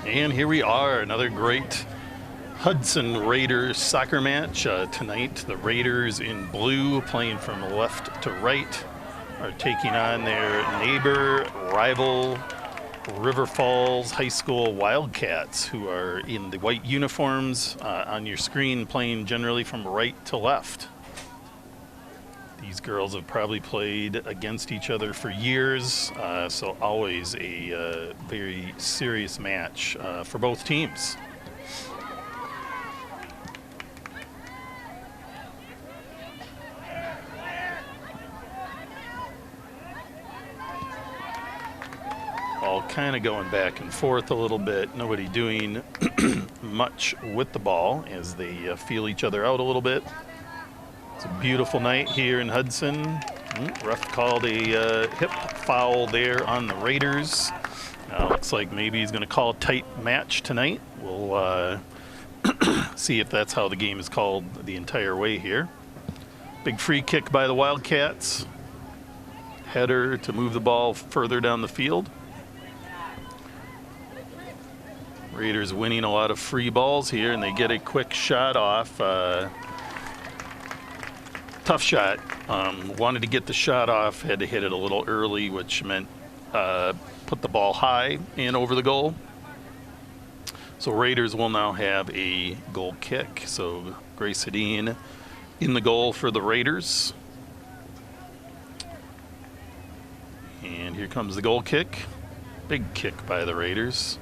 And here we are, another great Hudson Raiders soccer match. Tonight, the Raiders in blue, playing from left to right, are taking on their neighbor, rival, River Falls High School Wildcats, who are in the white uniforms on your screen, playing generally from right to left. These girls have probably played against each other for years, so always a very serious match for both teams. All kind of going back and forth a little bit. Nobody doing much with the ball as they feel each other out a little bit. It's a beautiful night here in Hudson. Ref called a hip foul there on the Raiders. Looks like maybe he's going to call a tight match tonight. We'll see if that's how the game is called the entire way here. Big free kick by the Wildcats. Header to move the ball further down the field. Raiders winning a lot of free balls here, and they get a quick shot off. Tough shot. Wanted to get the shot off, had to hit it a little early, which meant put the ball high and over the goal. So Raiders will now have a goal kick. So Grace Hedin in the goal for the Raiders. And here comes the goal kick. Big kick by the Raiders.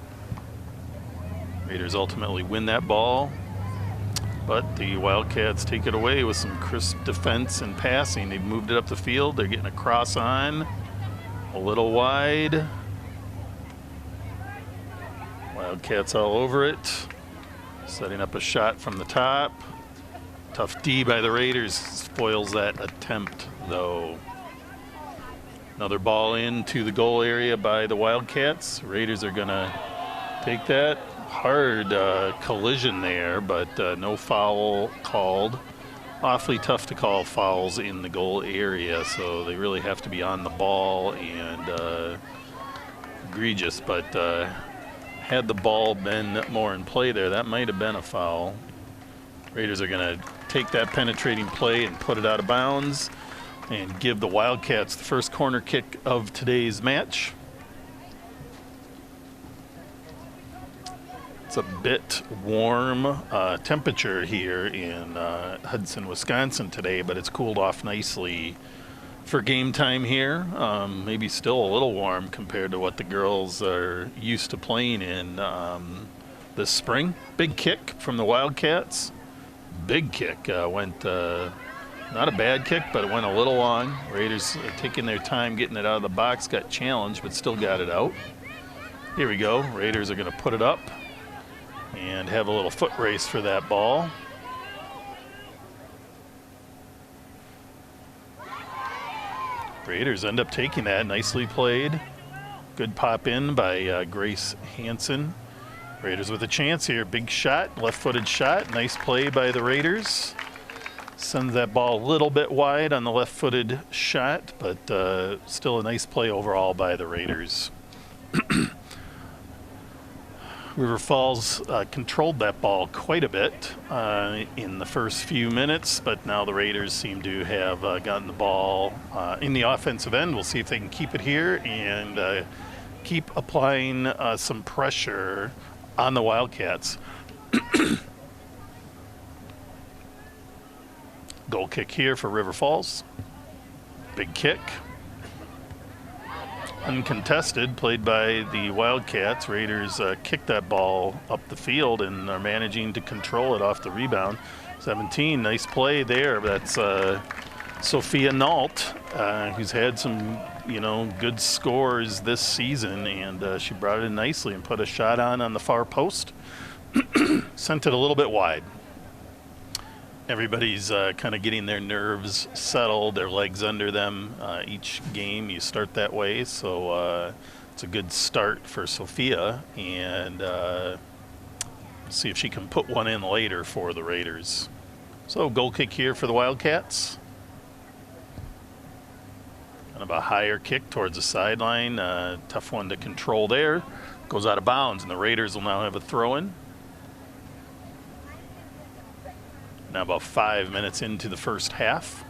Raiders ultimately win that ball, but the Wildcats take it away with some crisp defense and passing. They've moved it up the field. They're getting a cross on, a little wide. Wildcats all over it, setting up a shot from the top. Tough D by the Raiders, spoils that attempt though. Another ball into the goal area by the Wildcats. Raiders are gonna take that. Hard collision there, but no foul called. Awfully tough to call fouls in the goal area, so they really have to be on the ball and egregious. But had the ball been more in play there, that might have been a foul. Raiders are going to take that penetrating play and put it out of bounds and give the Wildcats the first corner kick of today's match. It's a bit warm temperature here in Hudson, Wisconsin today, but it's cooled off nicely for game time here. Maybe still a little warm compared to what the girls are used to playing in this spring. Big kick from the Wildcats. Big kick. Went not a bad kick, but it went a little long. Raiders taking their time getting it out of the box, got challenged, but still got it out. Here we go. Raiders are going to put it up and have a little foot race for that ball. Raiders end up taking that. Nicely played. Good pop in by Grace Hansen. Raiders with a chance here. Big shot, left-footed shot. Nice play by the Raiders. Sends that ball a little bit wide on the left-footed shot, but still a nice play overall by the Raiders. River Falls controlled that ball quite a bit in the first few minutes, but now the Raiders seem to have gotten the ball in the offensive end. We'll see if they can keep it here and keep applying some pressure on the Wildcats. Goal kick here for River Falls. Big kick. Uncontested, played by the Wildcats. Raiders kicked that ball up the field and are managing to control it off the rebound. 17, nice play there. That's Sophia Nault, who's had some, good scores this season, and she brought it in nicely and put a shot on the far post. Sent it a little bit wide. Everybody's kind of getting their nerves settled, their legs under them. Each game you start that way, so it's a good start for Sophia, and see if she can put one in later for the Raiders. So goal kick here for the Wildcats. Kind of a higher kick towards the sideline. Tough one to control there. Goes out of bounds, and the Raiders will now have a throw-in. Now about 5 minutes into the first half.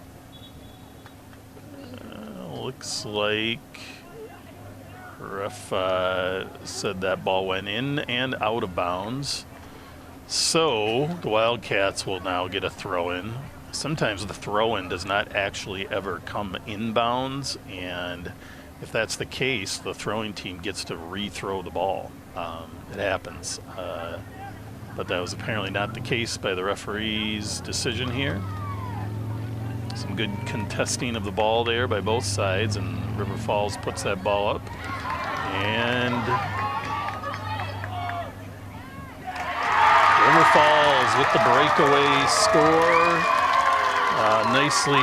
Looks like ref said that ball went in and out of bounds. So the Wildcats will now get a throw-in. Sometimes the throw-in does not actually ever come inbounds, and if that's the case, the throwing team gets to re-throw the ball. It happens. But that was apparently not the case by the referee's decision here. Some good contesting of the ball there by both sides, and River Falls puts that ball up. And River Falls with the breakaway score. Nicely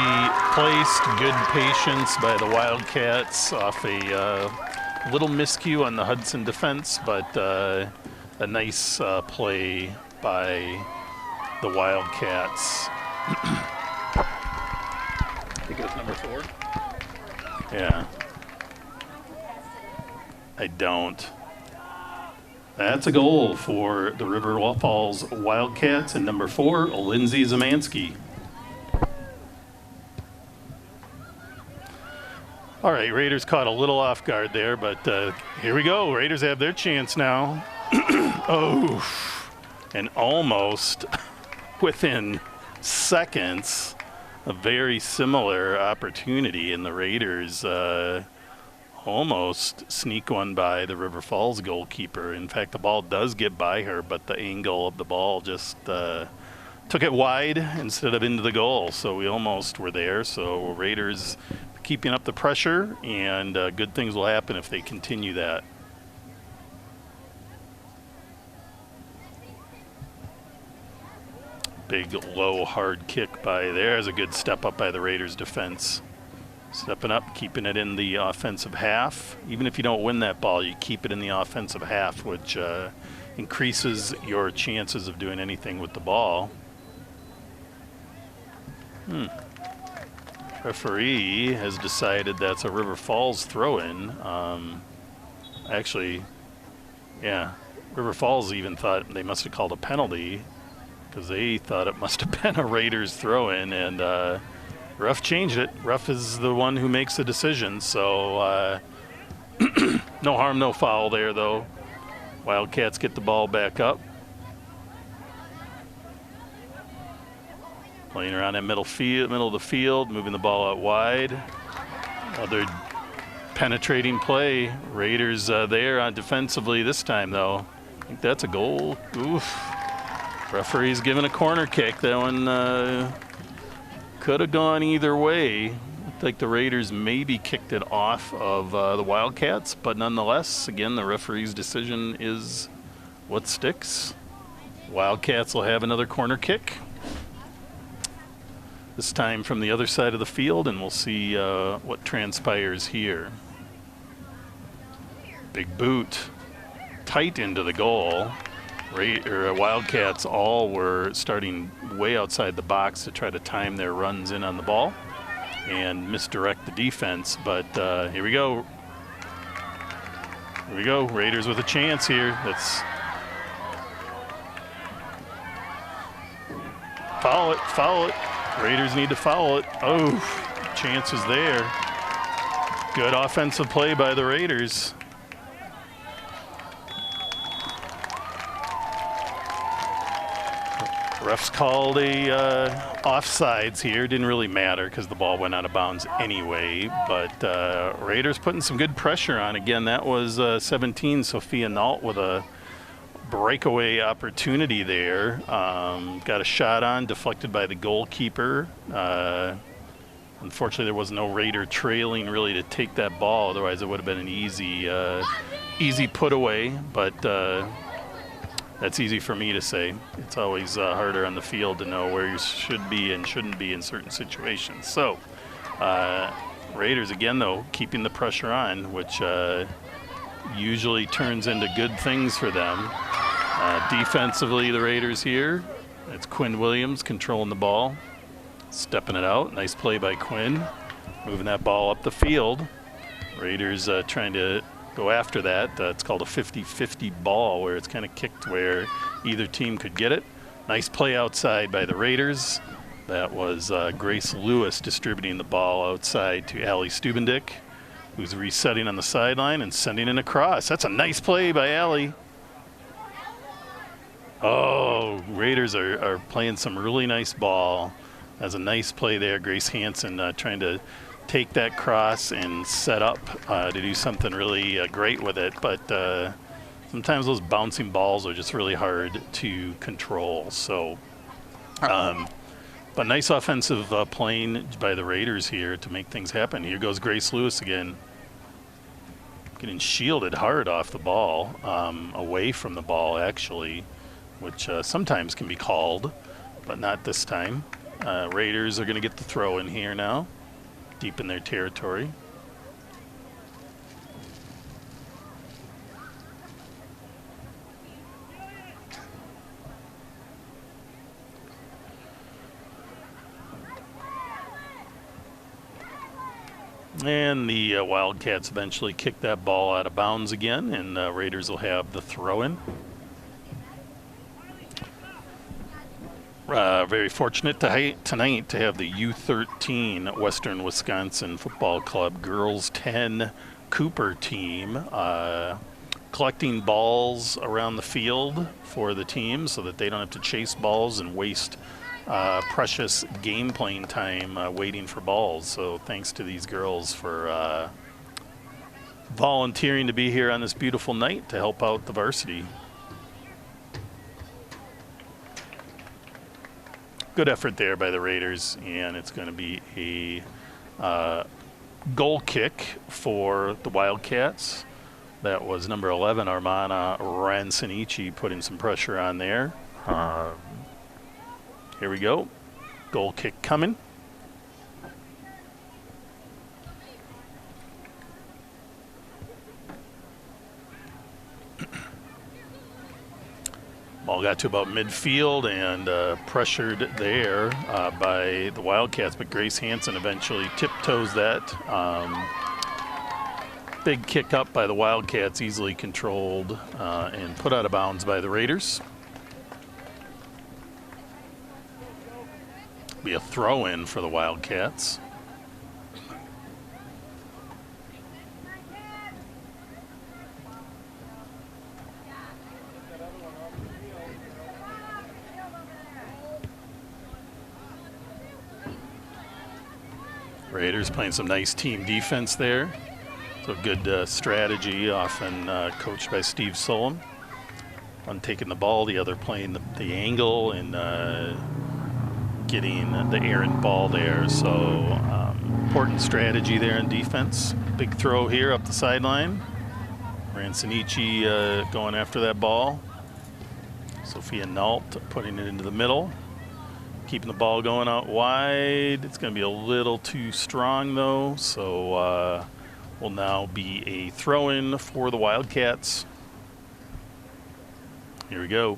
placed, good patience by the Wildcats off a little miscue on the Hudson defense, but a nice play by the Wildcats. I think it was number 4. Yeah. I don't. That's a goal for the River Falls Wildcats, and number 4, Lindsay Zamansky. All right, Raiders caught a little off guard there, but here we go. Raiders have their chance now. Oh, and almost within seconds, a very similar opportunity, and the Raiders almost sneak one by the River Falls goalkeeper. In fact, the ball does get by her, but the angle of the ball just took it wide instead of into the goal. So we almost were there. So Raiders keeping up the pressure, and good things will happen if they continue that. Big, low, hard kick by there. Is a good step up by the Raiders defense. Stepping up, keeping it in the offensive half. Even if you don't win that ball, you keep it in the offensive half, which increases your chances of doing anything with the ball. Referee has decided that's a River Falls throw-in. Actually, yeah, River Falls even thought they must have called a penalty because they thought it must have been a Raiders throw-in, and ref changed it. Ref is the one who makes the decision, so no harm, no foul there, though. Wildcats get the ball back up. Playing around that middle of the field, moving the ball out wide. Another penetrating play. Raiders there on defensively this time, though. I think that's a goal. Oof. Referee's giving a corner kick. That one could have gone either way. Looked like the Raiders maybe kicked it off of the Wildcats, but nonetheless, again, the referee's decision is what sticks. Wildcats will have another corner kick. This time from the other side of the field, and we'll see what transpires here. Big boot, tight into the goal. Wildcats all were starting way outside the box to try to time their runs in on the ball and misdirect the defense, but here we go. Here we go, Raiders with a chance here. Let's foul it, foul it. Raiders need to foul it. Oh, chances there. Good offensive play by the Raiders. Refs called a offsides here. Didn't really matter because the ball went out of bounds anyway. But Raiders putting some good pressure on. Again, that was 17, Sophia Nault with a breakaway opportunity there. Got a shot on, deflected by the goalkeeper. Unfortunately, there was no Raider trailing really to take that ball. Otherwise, it would have been an easy put away. But that's easy for me to say. It's always harder on the field to know where you should be and shouldn't be in certain situations. So Raiders, again, though, keeping the pressure on, which usually turns into good things for them. Defensively, the Raiders here. It's Quinn Williams controlling the ball, stepping it out. Nice play by Quinn, moving that ball up the field. Raiders trying to go after that. It's called a 50-50 ball, where it's kind of kicked where either team could get it. Nice play outside by the Raiders. That was Grace Lewis distributing the ball outside to Allie Stubendick, who's resetting on the sideline and sending it across. That's a nice play by Allie. Oh, Raiders are playing some really nice ball. That's a nice play there. Grace Hansen trying to take that cross and set up to do something really great with it. But sometimes those bouncing balls are just really hard to control. So, but nice offensive playing by the Raiders here to make things happen. Here goes Grace Lewis again. Getting shielded hard off the ball, away from the ball actually, which sometimes can be called, but not this time. Raiders are going to get the throw in here now, deep in their territory. And the Wildcats eventually kick that ball out of bounds again, and Raiders will have the throw-in. Very fortunate tonight to have the U13 Western Wisconsin Football Club Girls 10 Cooper team collecting balls around the field for the team so that they don't have to chase balls and waste precious game playing time waiting for balls. So thanks to these girls for volunteering to be here on this beautiful night to help out the varsity. Good effort there by the Raiders, and it's going to be a goal kick for the Wildcats. That was number 11, Armana Ransanici, putting some pressure on there. Here we go. Goal kick coming. Ball got to about midfield and pressured there by the Wildcats, but Grace Hansen eventually tiptoes that. Big kick up by the Wildcats, easily controlled and put out of bounds by the Raiders. Be a throw-in for the Wildcats. Raiders playing some nice team defense there. So good strategy, often coached by Steve Solom. One taking the ball, the other playing the angle and getting the errant ball there. So important strategy there in defense. Big throw here up the sideline. Ransanici going after that ball. Sophia Nault putting it into the middle. Keeping the ball going out wide. It's going to be a little too strong though, so will now be a throw-in for the Wildcats. Here we go.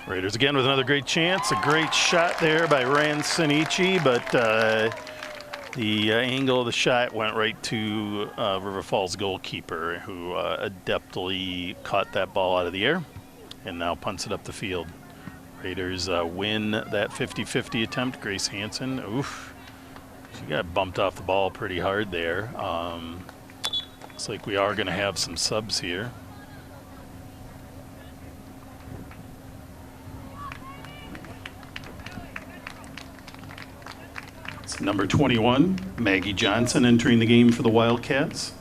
Raiders again with another great chance. A great shot there by Ransanici, but the angle of the shot went right to River Falls goalkeeper, who adeptly caught that ball out of the air and now punts it up the field. Raiders win that 50-50 attempt. Grace Hansen, oof, she got bumped off the ball pretty hard there. Looks like we are going to have some subs here. Number 21, Maggie Johnson entering the game for the Wildcats.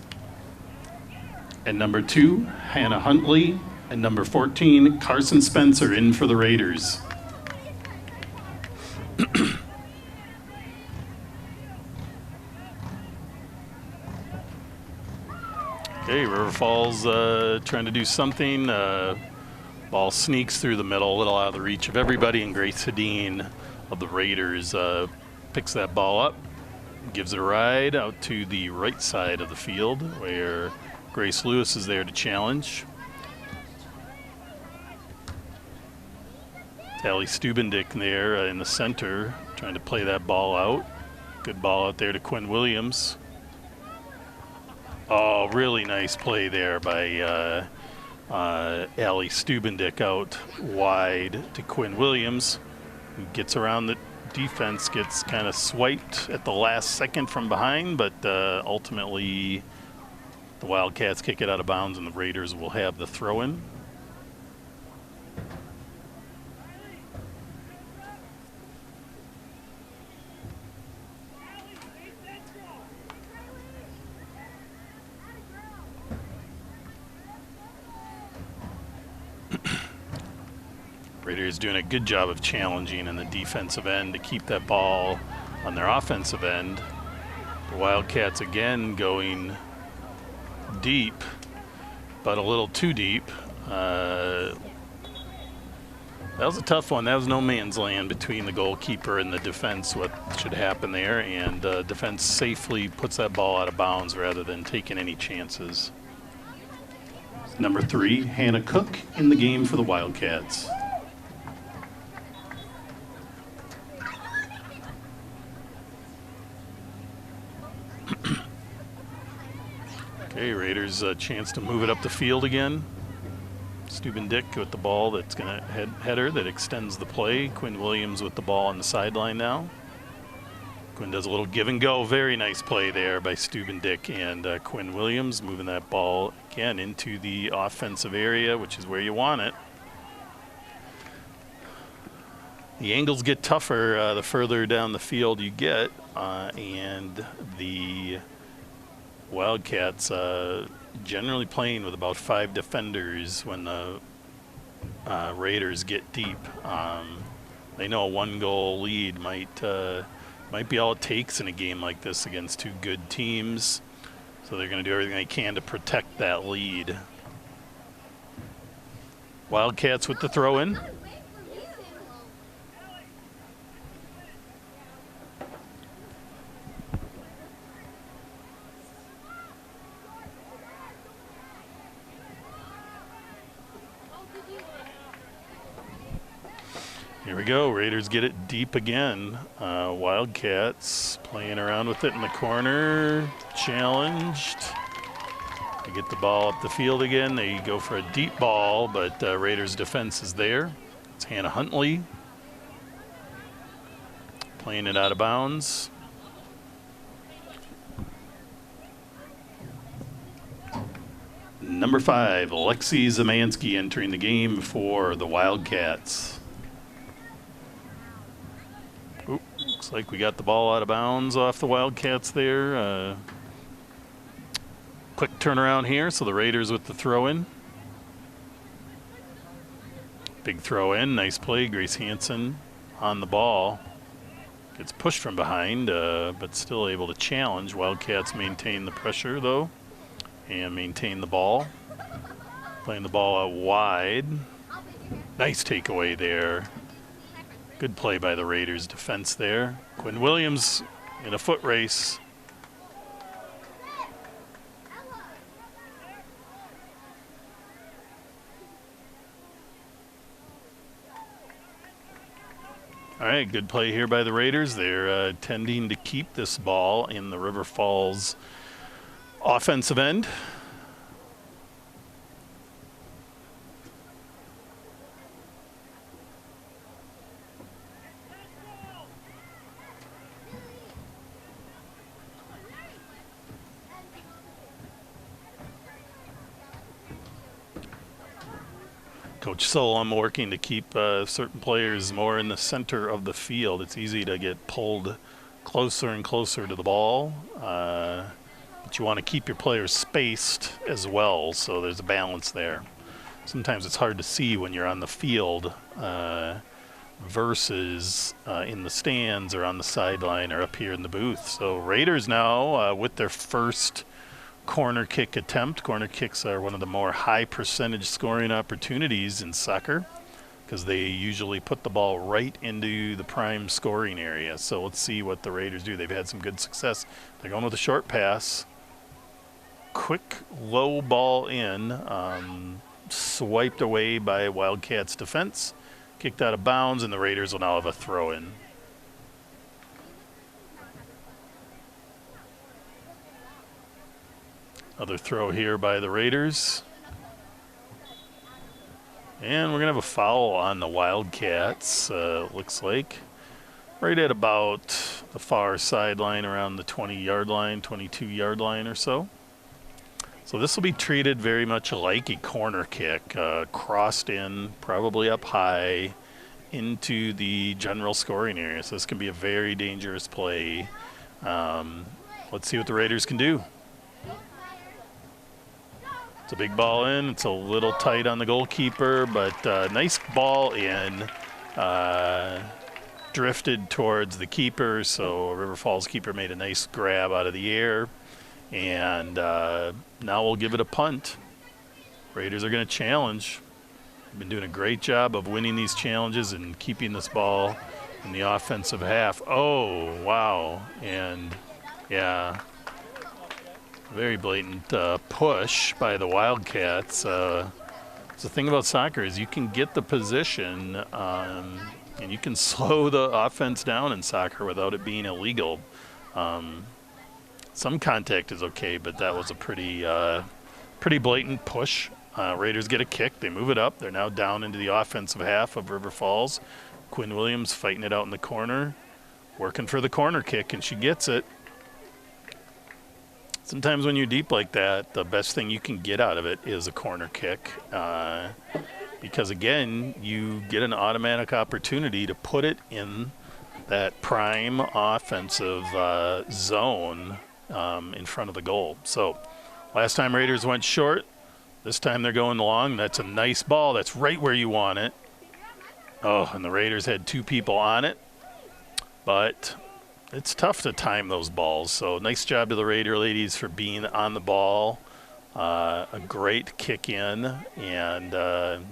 And number 2, Hannah Huntley. And number 14, Carson Spencer in for the Raiders. Okay, River Falls trying to do something. Ball sneaks through the middle, a little out of the reach of everybody, and Grace Hedin of the Raiders picks that ball up, gives it a ride out to the right side of the field, where Grace Lewis is there to challenge. Allie Stubendick there in the center, trying to play that ball out. Good ball out there to Quinn Williams. Oh, really nice play there by Allie Stubendick out wide to Quinn Williams, who gets around the defense, gets kind of swiped at the last second from behind, but ultimately the Wildcats kick it out of bounds and the Raiders will have the throw-in. Raiders doing a good job of challenging in the defensive end to keep that ball on their offensive end. The Wildcats again going deep, but a little too deep. That was a tough one. That was no man's land between the goalkeeper and the defense, what should happen there, and defense safely puts that ball out of bounds rather than taking any chances. Number 3, Hannah Cook in the game for the Wildcats. Okay, Raiders a chance to move it up the field again. Stubendick with the ball that's going to header that extends the play. Quinn Williams with the ball on the sideline now. Quinn does a little give and go. Very nice play there by Stubendick and Quinn Williams, moving that ball again into the offensive area, which is where you want it. The angles get tougher the further down the field you get, and the Wildcats generally playing with about 5 defenders when the Raiders get deep. They know a 1-goal lead might be all it takes in a game like this against 2 good teams, so they're going to do everything they can to protect that lead. Wildcats with the throw-in. Here we go. Raiders get it deep again. Wildcats playing around with it in the corner. Challenged. They get the ball up the field again. They go for a deep ball, but Raiders defense is there. It's Hannah Huntley playing it out of bounds. Number 5, Alexi Zamansky entering the game for the Wildcats. Looks like we got the ball out of bounds off the Wildcats there. Quick turnaround here, so the Raiders with the throw-in. Big throw-in, nice play. Grace Hansen on the ball. Gets pushed from behind, but still able to challenge. Wildcats maintain the pressure, though, and maintain the ball. Playing the ball out wide. Nice takeaway there. Good play by the Raiders defense there. Quinn Williams in a foot race. All right, good play here by the Raiders. They're tending to keep this ball in the River Falls offensive end. Coach Solom working to keep certain players more in the center of the field. It's easy to get pulled closer and closer to the ball, but you want to keep your players spaced as well, so there's a balance there. Sometimes it's hard to see when you're on the field versus in the stands or on the sideline or up here in the booth. So Raiders now with their first corner kick attempt. Corner kicks are one of the more high percentage scoring opportunities in soccer because they usually put the ball right into the prime scoring area. So let's see what the Raiders do. They've had some good success. They're going with a short pass. quick low ball in, swiped away by Wildcats defense, kicked out of bounds, and the Raiders will now have a throw in. Another throw here by the Raiders. And we're going to have a foul on the Wildcats, looks like. Right at about the far sideline, around the 20-yard line, 22-yard line or so. So this will be treated very much like a corner kick, crossed in, probably up high, into the general scoring area. So this can be a very dangerous play. Let's see what the Raiders can do. It's a big ball in. It's a little tight on the goalkeeper, but nice ball in. Drifted towards the keeper, so River Falls keeper made a nice grab out of the air. And now we'll give it a punt. Raiders are going to challenge. They've been doing a great job of winning these challenges and keeping this ball in the offensive half. Oh, wow. And, yeah, very blatant push by the Wildcats. The thing about soccer is you can get the position and you can slow the offense down in soccer without it being illegal. Some contact is okay, but that was a pretty blatant push. Raiders get a kick. They move it up. They're now down into the offensive half of River Falls. Quinn Williams fighting it out in the corner, working for the corner kick, and she gets it. Sometimes when you're deep like that, the best thing you can get out of it is a corner kick. Because, again, you get an automatic opportunity to put it in that prime offensive zone in front of the goal. So last time Raiders went short. This time they're going long. That's a nice ball. That's right where you want it. Oh, and the Raiders had two people on it. But it's tough to time those balls. So nice job to the Raider ladies for being on the ball. A great kick in, and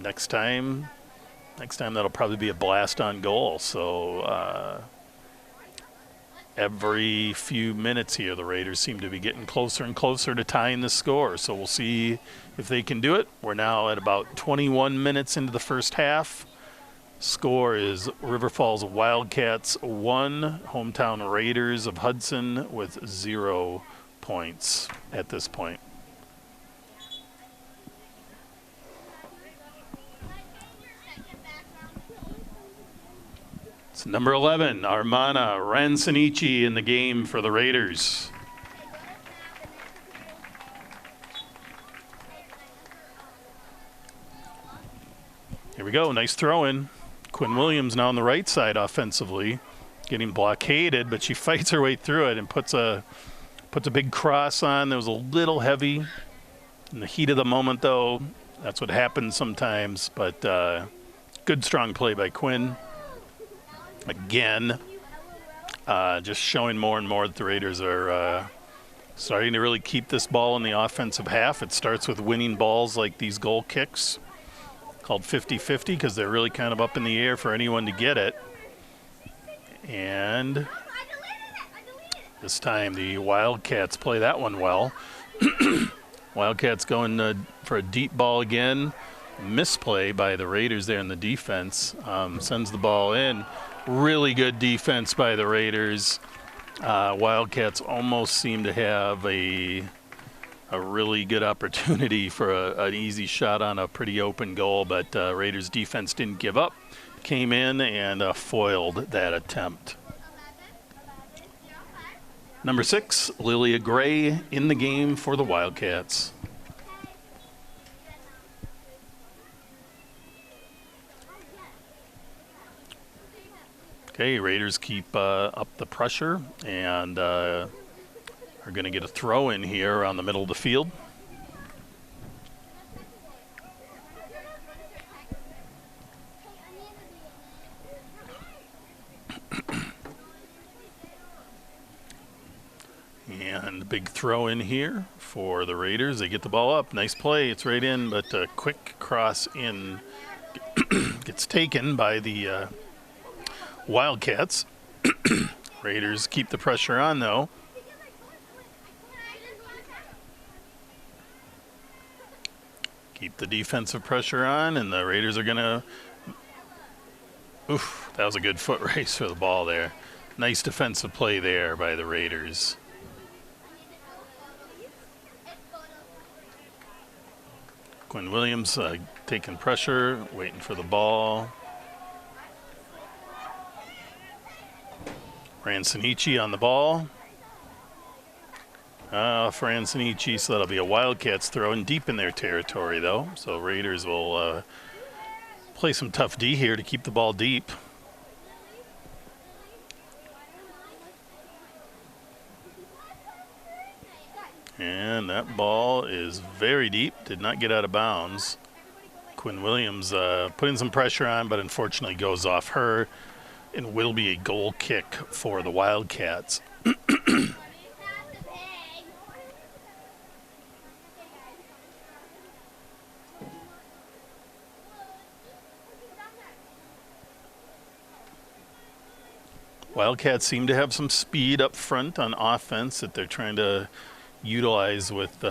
next time that'll probably be a blast on goal. So every few minutes here, the Raiders seem to be getting closer and closer to tying the score. So we'll see if they can do it. We're now at about 21 minutes into the first half. Score is River Falls Wildcats 1, hometown Raiders of Hudson with 0 points at this point. It's number 11, Armana Ransanici in the game for the Raiders. Here we go, nice throw in. Quinn Williams now on the right side offensively, getting blockaded, but she fights her way through it and puts a big cross on. That was a little heavy in the heat of the moment, though. That's what happens sometimes, but good strong play by Quinn. Again, just showing more and more that the Raiders are starting to really keep this ball in the offensive half. It starts with winning balls like these goal kicks, called 50-50, because they're really kind of up in the air for anyone to get it. And this time the Wildcats play that one well. Wildcats going for a deep ball again. Misplay by the Raiders there in the defense. Sends the ball in. Really good defense by the Raiders. Wildcats almost seem to have a really good opportunity for an easy shot on a pretty open goal, but Raiders defense didn't give up. Came in and foiled that attempt. Number 6, Lilia Gray in the game for the Wildcats. Okay, Raiders keep up the pressure and are going to get a throw in here around the middle of the field. And big throw in here for the Raiders. They get the ball up. Nice play. It's right in, but a quick cross in gets taken by the Wildcats. Raiders keep the pressure on, though. Keep the defensive pressure on, and the Raiders are going to... Oof, that was a good foot race for the ball there. Nice defensive play there by the Raiders. Quinn Williams taking pressure, waiting for the ball. Ransonici on the ball. For Ransonici, so that'll be a Wildcats throw in deep in their territory, though. So Raiders will play some tough D here to keep the ball deep. And that ball is very deep, did not get out of bounds. Quinn Williams putting some pressure on, but unfortunately goes off her and will be a goal kick for the Wildcats. Wildcats seem to have some speed up front on offense that they're trying to utilize with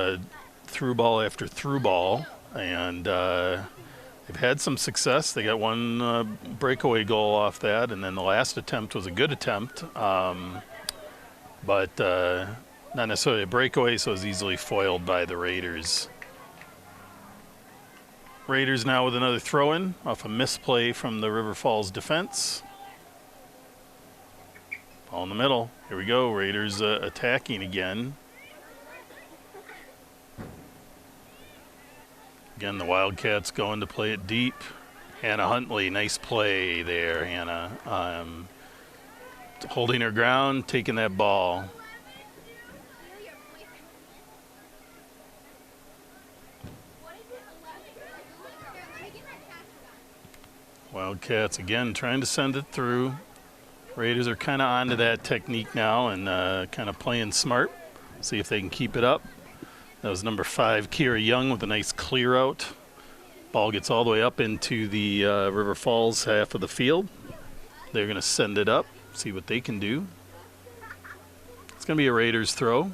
through ball after through ball, and they've had some success. They got one breakaway goal off that, and then the last attempt was a good attempt, but not necessarily a breakaway, so it was easily foiled by the Raiders. Raiders now with another throw-in off a misplay from the River Falls defense. Ball in the middle. Here we go. Raiders attacking again. Again, the Wildcats going to play it deep. Hannah Huntley, nice play there, Hannah. Holding her ground, taking that ball. Wildcats again trying to send it through. Raiders are kind of onto that technique now and kind of playing smart. See if they can keep it up. That was number 5, Kira Young, with a nice clear out. Ball gets all the way up into the River Falls half of the field. They're going to send it up, see what they can do. It's going to be a Raiders throw.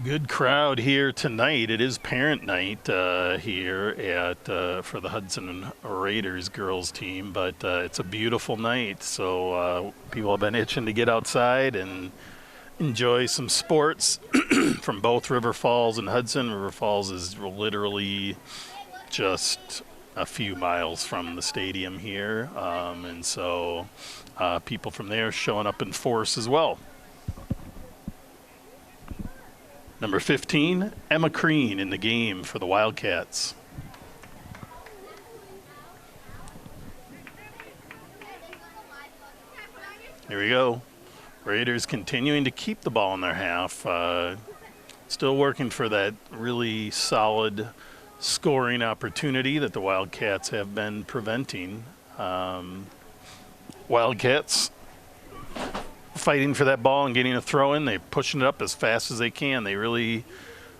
Good crowd here tonight. It is parent night here at for the Hudson Raiders girls team, but it's a beautiful night. So people have been itching to get outside and enjoy some sports from both River Falls and Hudson. River Falls is literally just a few miles from the stadium here, and so people from there showing up in force as well. Number 15, Emma Crean in the game for the Wildcats. Here we go. Raiders continuing to keep the ball in their half. Still working for that really solid scoring opportunity that the Wildcats have been preventing. Wildcats fighting for that ball and getting a throw in. They're pushing it up as fast as they can. They really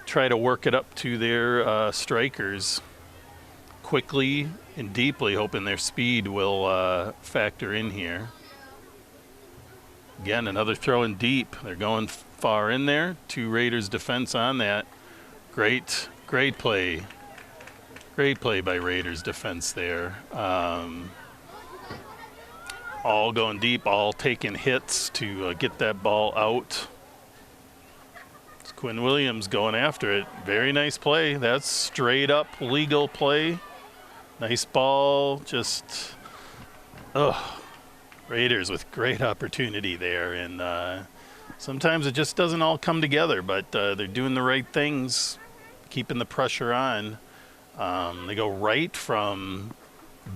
try to work it up to their strikers quickly and deeply, hoping their speed will factor in here. Again, another throw in deep. They're going far in there. 2 Raiders defense on that. Great play. Great play by Raiders defense there. All going deep, all taking hits to get that ball out. It's Quinn Williams going after it. Very nice play. That's straight up legal play. Nice ball. Just, Raiders with great opportunity there. And sometimes it just doesn't all come together, but they're doing the right things, keeping the pressure on. They go right from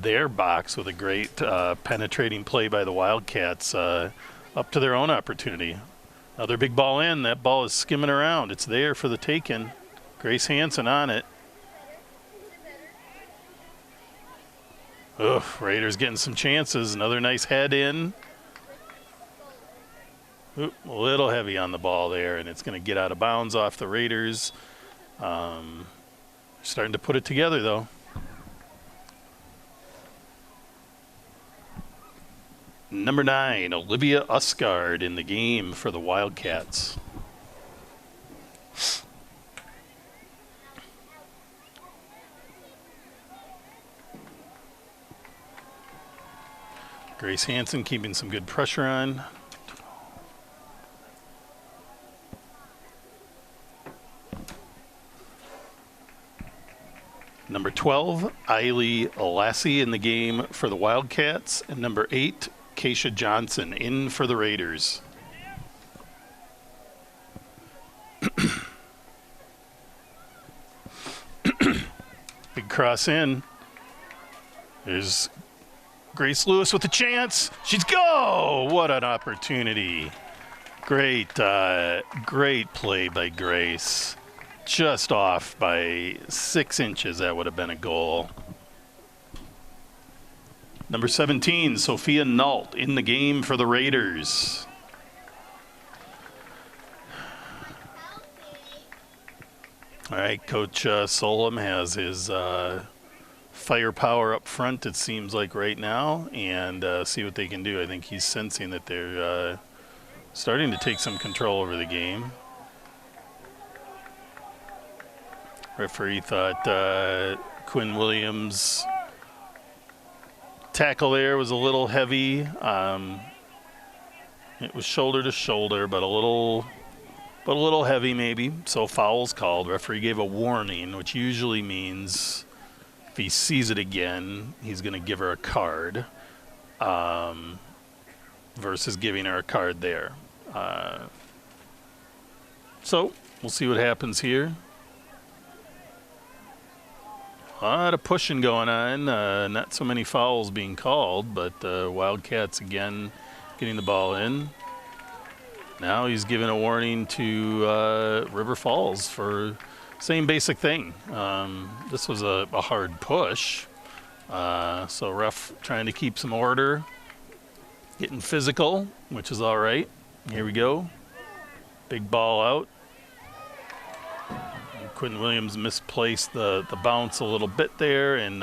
their box with a great penetrating play by the Wildcats up to their own opportunity. Another big ball in. That ball is skimming around. It's there for the taking. Grace Hansen on it. Raiders getting some chances. Another nice head in. A little heavy on the ball there, and it's going to get out of bounds off the Raiders. Starting to put it together, though. Number 9, Olivia Usgard in the game for the Wildcats. Grace Hansen keeping some good pressure on. Number 12, Eiley Lassie in the game for the Wildcats. And number 8, Keisha Johnson in for the Raiders. Big cross in. There's Grace Lewis with a chance. She's go! What an opportunity. Great play by Grace. Just off by 6 inches, that would have been a goal. Number 17, Sophia Nault in the game for the Raiders. All right, Coach Solom has his firepower up front, it seems like right now, and see what they can do. I think he's sensing that they're starting to take some control over the game. Referee thought Quinn Williams' tackle there was a little heavy. It was shoulder to shoulder, but a little heavy maybe. So foul's called. Referee gave a warning, which usually means if he sees it again, he's going to give her a card, versus giving her a card there. So we'll see what happens here. A lot of pushing going on. Not so many fouls being called, but Wildcats again getting the ball in. Now he's giving a warning to River Falls for same basic thing. This was a hard push. So ref trying to keep some order. Getting physical, which is all right. Here we go. Big ball out. Quinn Williams misplaced the bounce a little bit there, and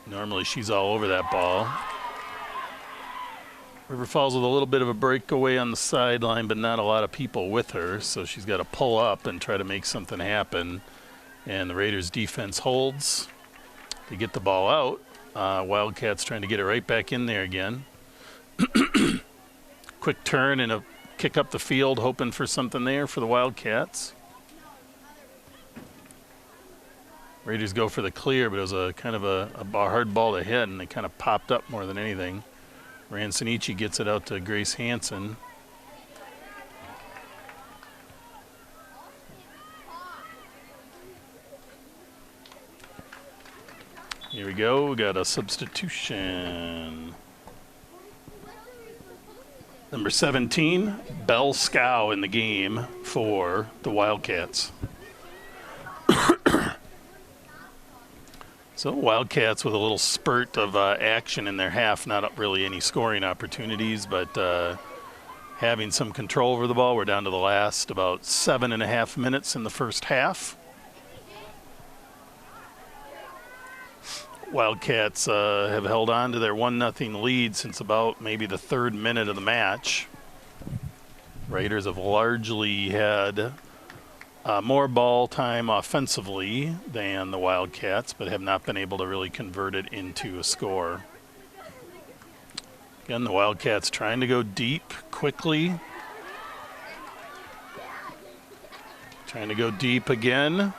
normally she's all over that ball. River Falls with a little bit of a breakaway on the sideline, but not a lot of people with her, so she's got to pull up and try to make something happen. And the Raiders defense holds. They get the ball out. Wildcats trying to get it right back in there again. Quick turn and a kick up the field, hoping for something there for the Wildcats. Raiders go for the clear, but it was a kind of a hard ball to hit, and it kind of popped up more than anything. Ransonici gets it out to Grace Hansen. Here we go. We got a substitution. Number 17, Belle Scow in the game for the Wildcats. So Wildcats with a little spurt of action in their half, not really any scoring opportunities, but having some control over the ball. We're down to the last about 7.5 minutes in the first half. Wildcats have held on to their 1-0 lead since about maybe the 3rd minute of the match. Raiders have largely had more ball time offensively than the Wildcats, but have not been able to really convert it into a score. Again, the Wildcats trying to go deep quickly. Trying to go deep again.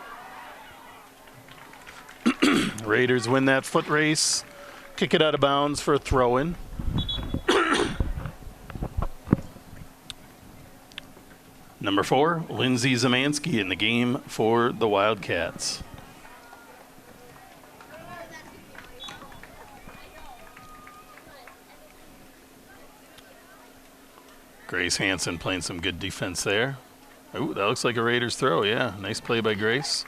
Raiders win that foot race. Kick it out of bounds for a throw-in. Number 4, Lindsay Zamansky in the game for the Wildcats. Grace Hansen playing some good defense there. Ooh, that looks like a Raiders throw, yeah. Nice play by Grace.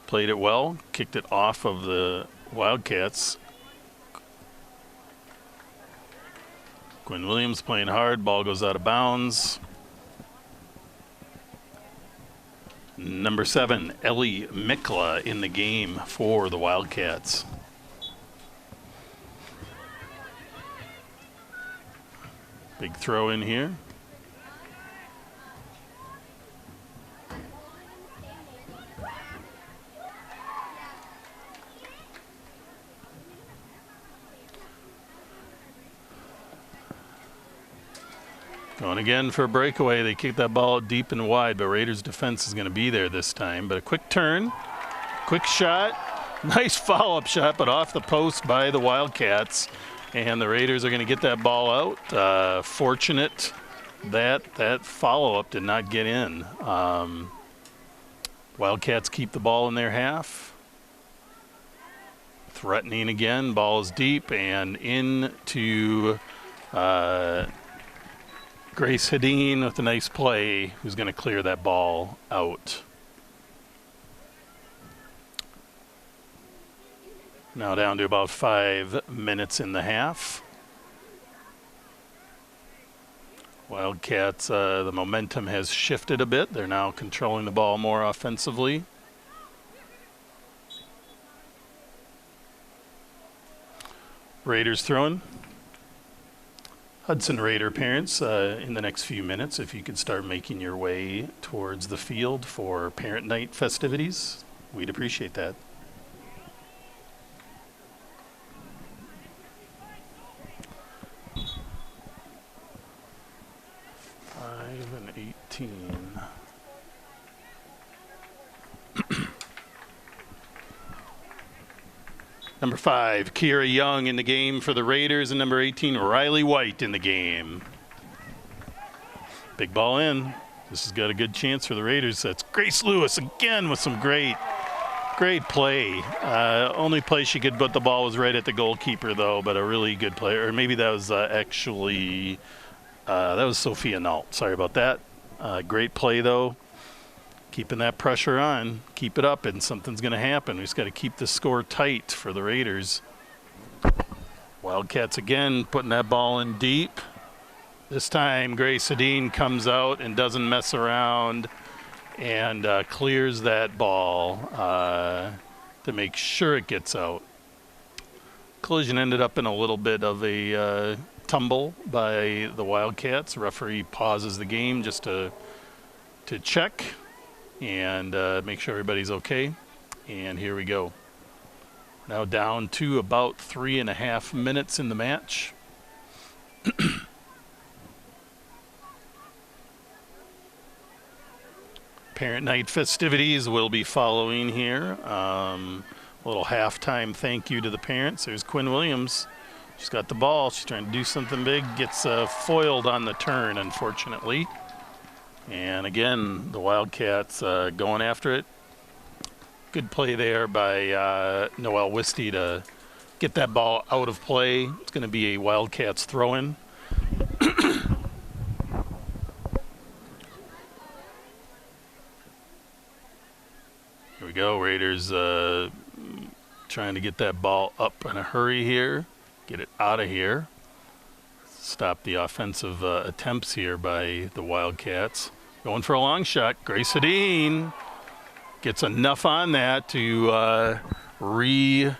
Played it well, kicked it off of the Wildcats. Quinn Williams playing hard, ball goes out of bounds. Number 7, Ellie Mikla in the game for the Wildcats. Big throw in here. Going again for a breakaway. They kick that ball deep and wide, but Raiders defense is going to be there this time. But a quick turn, quick shot, nice follow-up shot, but off the post by the Wildcats. And the Raiders are going to get that ball out. Fortunate that follow-up did not get in. Wildcats keep the ball in their half. Threatening again, ball is deep and into Grace Hedin with a nice play, who's going to clear that ball out. Now down to about 5 minutes in the half. Wildcats, the momentum has shifted a bit. They're now controlling the ball more offensively. Raiders throwing. Hudson Raider parents, in the next few minutes, if you could start making your way towards the field for parent night festivities, we'd appreciate that. 5 and 18. Number 5, Kira Young in the game for the Raiders, and number 18, Riley White in the game. Big ball in. This has got a good chance for the Raiders. That's Grace Lewis again with some great play. Only place she could put the ball was right at the goalkeeper, though, but a really good play. Or maybe that was actually, that was Sophia Nault. Sorry about that. Great play, though. Keeping that pressure on, keep it up, and something's going to happen. We just got to keep the score tight for the Raiders. Wildcats again putting that ball in deep. This time, Grace Hedin comes out and doesn't mess around and clears that ball to make sure it gets out. Collision ended up in a little bit of a tumble by the Wildcats. The referee pauses the game just to check and make sure everybody's okay. And here we go. Now down to about 3.5 minutes in the match. Parent night festivities will be following here. A little halftime thank you to the parents. There's Quinn Williams. She's got the ball. She's trying to do something big. Gets foiled on the turn, unfortunately. And again, the Wildcats going after it. Good play there by Noelle Wisty to get that ball out of play. It's going to be a Wildcats throw-in. Here we go. Raiders trying to get that ball up in a hurry here. Get it out of here. Stop the offensive attempts here by the Wildcats. Going for a long shot. Grace Hedin gets enough on that to redirect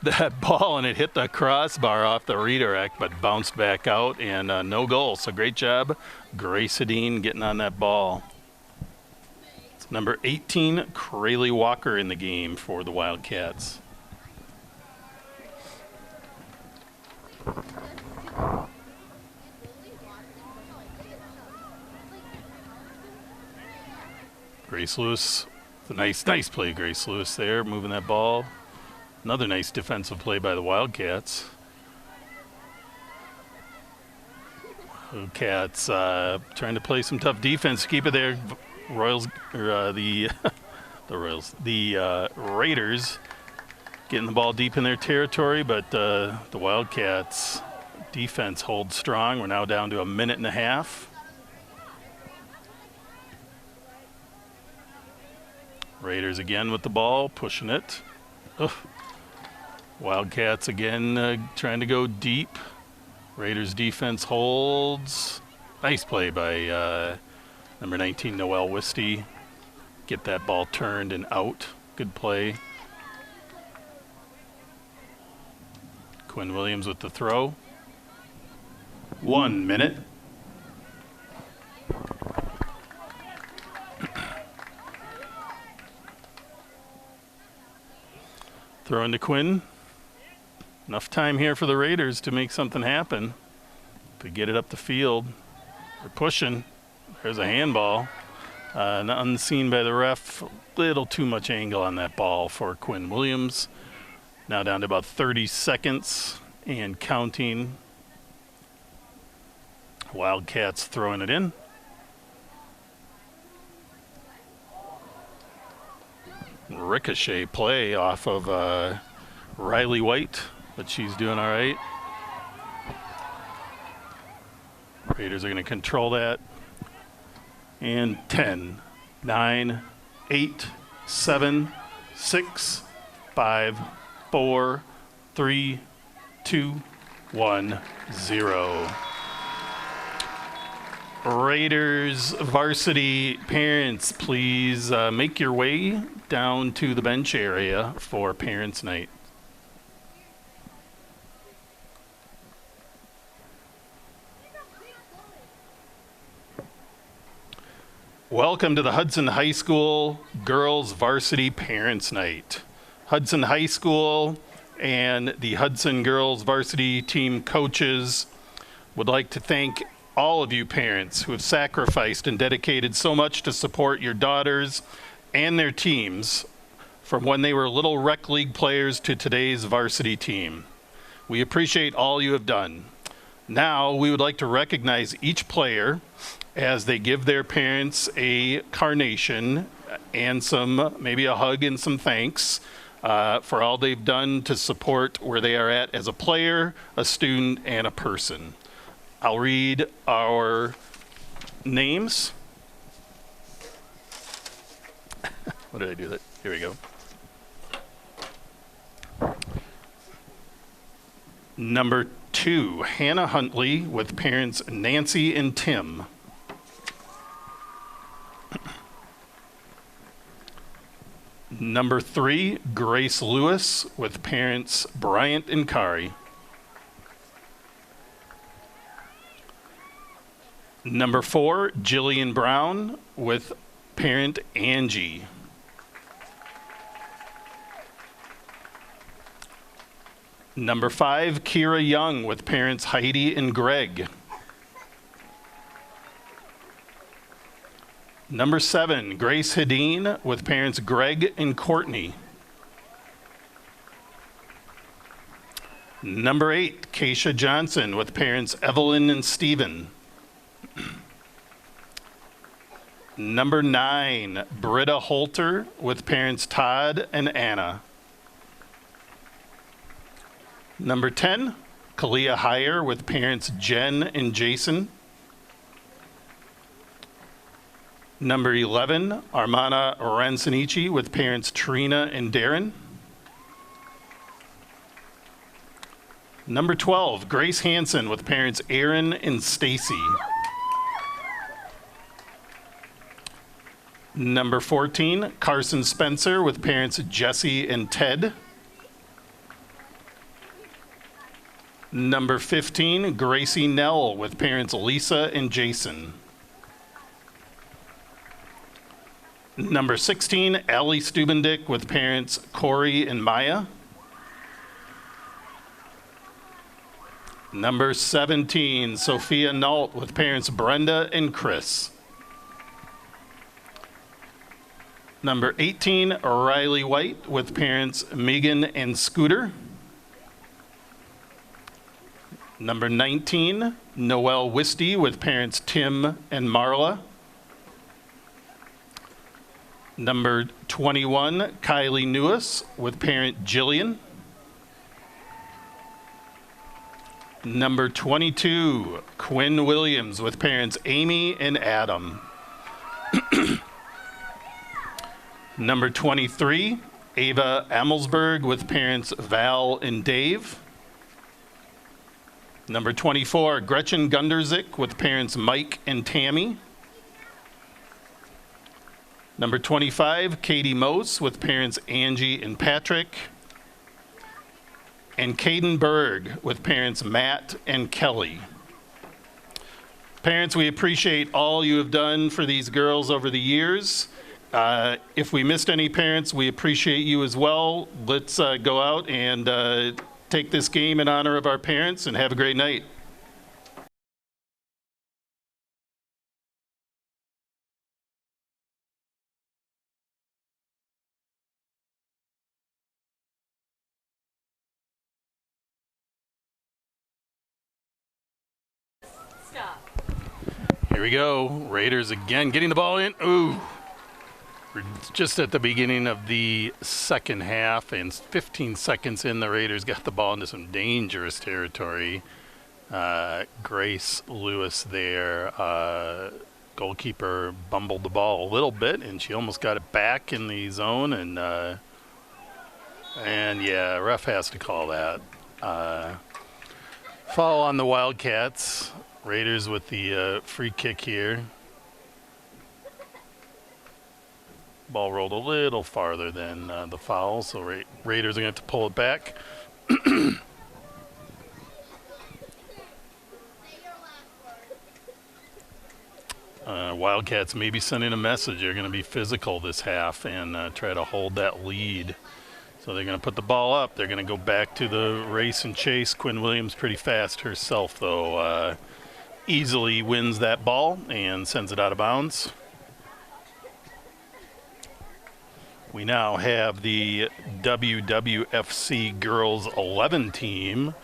that ball, and it hit the crossbar off the redirect, but bounced back out, and no goal. So great job, Grace Hedin, getting on that ball. It's number 18, Crayley Walker in the game for the Wildcats. Grace Lewis, a nice play, Grace Lewis there, moving that ball. Another nice defensive play by the Wildcats. Wildcats trying to play some tough defense, keep it there. Royals, or the Raiders getting the ball deep in their territory, but the Wildcats defense holds strong. We're now down to 1.5 minutes. Raiders again with the ball, pushing it. Ugh. Wildcats again trying to go deep. Raiders defense holds. Nice play by number 19, Noelle Wisty. Get that ball turned and out. Good play. Quinn Williams with the throw. 1 minute. Throw into Quinn. Enough time here for the Raiders to make something happen. To get it up the field. They're pushing. There's a handball. Unseen by the ref. A little too much angle on that ball for Quinn Williams. Now down to about 30 seconds and counting. Wildcats throwing it in. Ricochet play off of Riley White, but she's doing all right. Raiders are going to control that. And 10, 9, 8, 7, 6, 5, 4, 3, 2, 1, 0. Raiders varsity parents, please make your way down to the bench area for Parents' Night. Welcome to the Hudson High School Girls Varsity Parents' Night. Hudson High School and the Hudson Girls Varsity team coaches would like to thank all of you parents who have sacrificed and dedicated so much to support your daughters and their teams from when they were little rec league players to today's varsity team. We appreciate all you have done. Now we would like to recognize each player as they give their parents a carnation and maybe a hug and some thanks for all they've done to support where they are at as a player, a student, and a person. I'll read our names. What did I do that? Here we go. Number 2, Hannah Huntley with parents Nancy and Tim. Number 3, Grace Lewis with parents Bryant and Kari. Number 4, Jillian Brown with parent Angie. Number 5, Kira Young with parents Heidi and Greg. Number 7, Grace Hedin with parents Greg and Courtney. Number 8, Keisha Johnson with parents Evelyn and Stephen. Number 9, Britta Holter with parents Todd and Anna. Number 10, Kalia Heyer with parents Jen and Jason. Number 11, Armana Ransanici with parents Trina and Darren. Number 12, Grace Hansen with parents Aaron and Stacy. Number 14, Carson Spencer with parents Jesse and Ted. Number 15, Gracie Nell with parents Lisa and Jason. Number 16, Allie Stubendick with parents Corey and Maya. Number 17, Sophia Nault with parents Brenda and Chris. Number 18, Riley White with parents Megan and Scooter. Number 19, Noelle Wisty with parents Tim and Marla. Number 21, Kylie Newis with parent Jillian. Number 22, Quinn Williams with parents Amy and Adam. Number 23, Ava Amelsberg with parents Val and Dave. Number 24, Gretchen Gunderzik with parents Mike and Tammy. Number 25, Katie Mose with parents Angie and Patrick. And Caden Berg with parents Matt and Kelly. Parents, we appreciate all you have done for these girls over the years. If we missed any parents, we appreciate you as well. Let's go out and take this game in honor of our parents, and have a great night. Here we go. Raiders again getting the ball in. Ooh. We're just at the beginning of the second half, and 15 seconds in, the Raiders got the ball into some dangerous territory. Grace Lewis there. Goalkeeper bumbled the ball a little bit, and she almost got it back in the zone. And yeah, ref has to call that. Foul on the Wildcats. Raiders with the free kick here. Ball rolled a little farther than the foul, so Raiders are going to have to pull it back. Wildcats may be sending a message. They're going to be physical this half and try to hold that lead. So they're going to put the ball up. They're going to go back to the race and chase. Quinn Williams pretty fast herself, though. Easily wins that ball and sends it out of bounds. We now have the WWFC Girls 11 team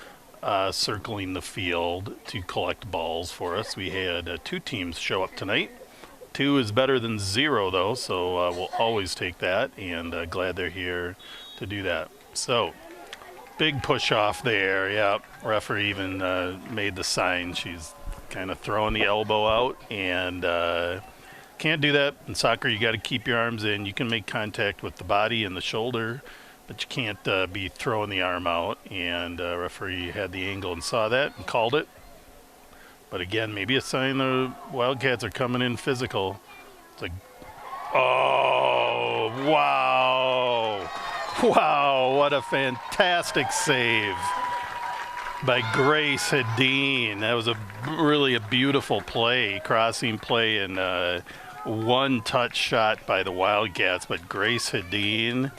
circling the field to collect balls for us. We had 2 teams show up tonight. 2 is better than 0, though, so we'll always take that, and glad they're here to do that. So, big push off there. Yeah, referee even made the sign. She's kind of throwing the elbow out, and can't do that. In soccer, you got to keep your arms in. You can make contact with the body and the shoulder, but you can't be throwing the arm out. And referee had the angle and saw that and called it. But again, maybe a sign the Wildcats are coming in physical. It's like, oh, wow. Wow, what a fantastic save by Grace Hedin. That was really a beautiful play, crossing play, and one-touch shot by the Wildcats. But Grace Hedin,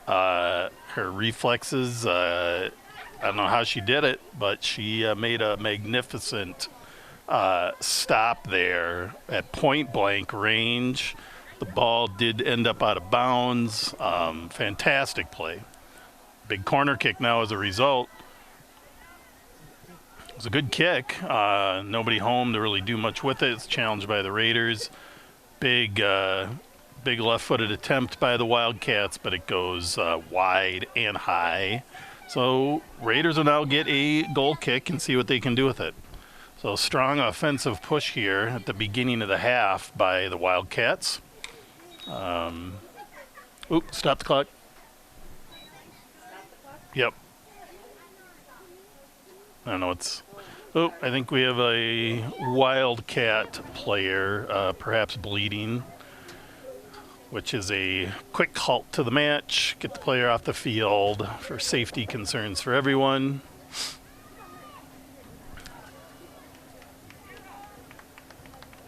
her reflexes, I don't know how she did it, but she made a magnificent stop there at point-blank range. The ball did end up out of bounds. Fantastic play. Big corner kick now as a result. It was a good kick. Nobody home to really do much with it. It's challenged by the Raiders. Big left-footed attempt by the Wildcats, but it goes wide and high. So Raiders will now get a goal kick and see what they can do with it. So strong offensive push here at the beginning of the half by the Wildcats. Stop the clock. Yep. I don't know, I think we have a Wildcat player, perhaps bleeding, which is a quick halt to the match. Get the player off the field for safety concerns for everyone.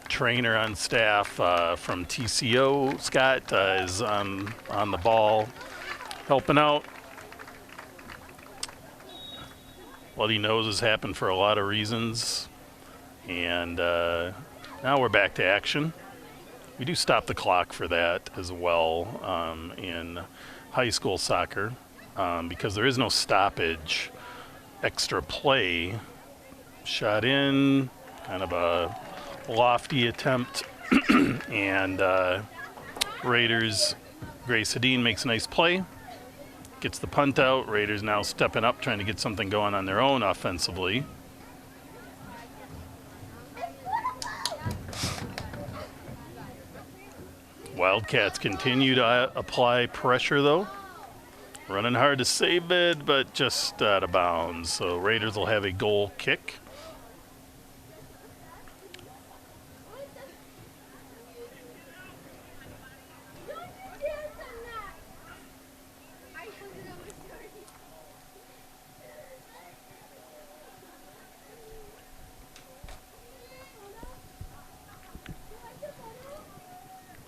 Trainer on staff from TCO, Scott, is on the ball, helping out. What he knows has happened for a lot of reasons. And now we're back to action. We do stop the clock for that as well in high school soccer because there is no stoppage. Extra play. Shot in, kind of a lofty attempt. And Raiders, Grace Hedin makes a nice play. Gets the punt out. Raiders now stepping up, trying to get something going on their own offensively. Wildcats continue to apply pressure, though. Running hard to save it, but just out of bounds. So Raiders will have a goal kick.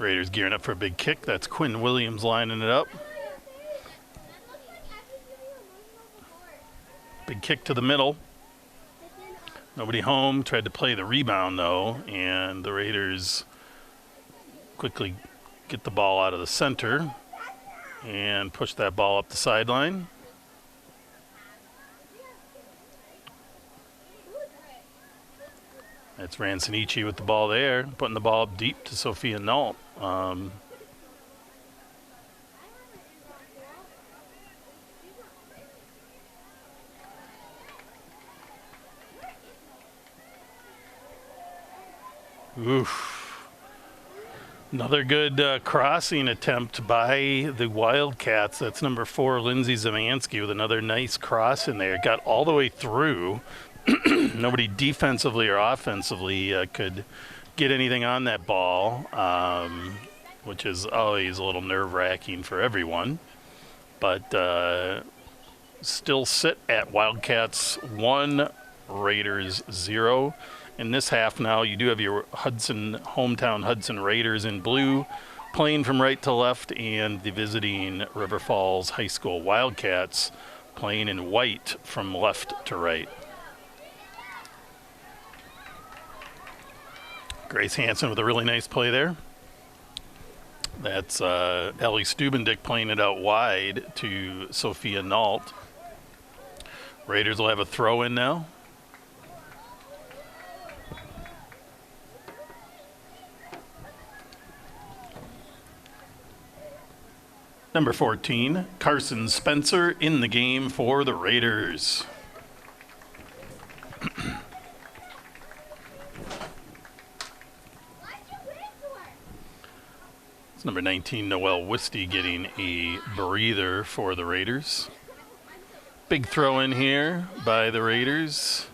Raiders gearing up for a big kick. That's Quinn Williams lining it up. Big kick to the middle. Nobody home. Tried to play the rebound, though, and the Raiders quickly get the ball out of the center and push that ball up the sideline. That's Ransonici with the ball there, putting the ball up deep to Sophia Nault. Oof. Another good crossing attempt by the Wildcats. That's number 4, Lindsay Zemansky, with another nice cross in there. Got all the way through. Nobody defensively or offensively could get anything on that ball, which is always a little nerve-wracking for everyone. But still sit at Wildcats 1, Raiders 0. In this half now, you do have your hometown Hudson Raiders in blue, playing from right to left, and the visiting River Falls High School Wildcats playing in white from left to right. Grace Hansen with a really nice play there. That's Ellie Stubendick playing it out wide to Sophia Nault. Raiders will have a throw in now. Number 14, Carson Spencer in the game for the Raiders. It's number 19, Noelle Wisty, getting a breather for the Raiders. Big throw in here by the Raiders.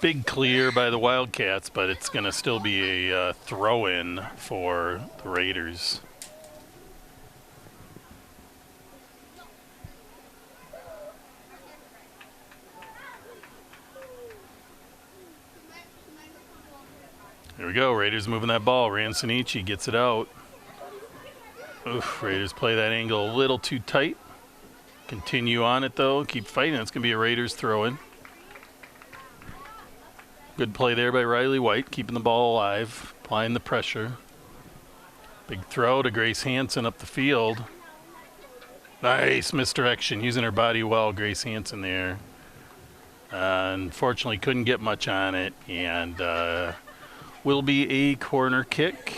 Big clear by the Wildcats, but it's going to still be a throw in for the Raiders. There we go. Raiders moving that ball. Ransonici gets it out. Oof, Raiders play that angle a little too tight. Continue on it, though. Keep fighting. It's going to be a Raiders throw-in. Good play there by Riley White, keeping the ball alive, applying the pressure. Big throw to Grace Hansen up the field. Nice misdirection, using her body well, Grace Hansen there. Unfortunately, couldn't get much on it, and will be a corner kick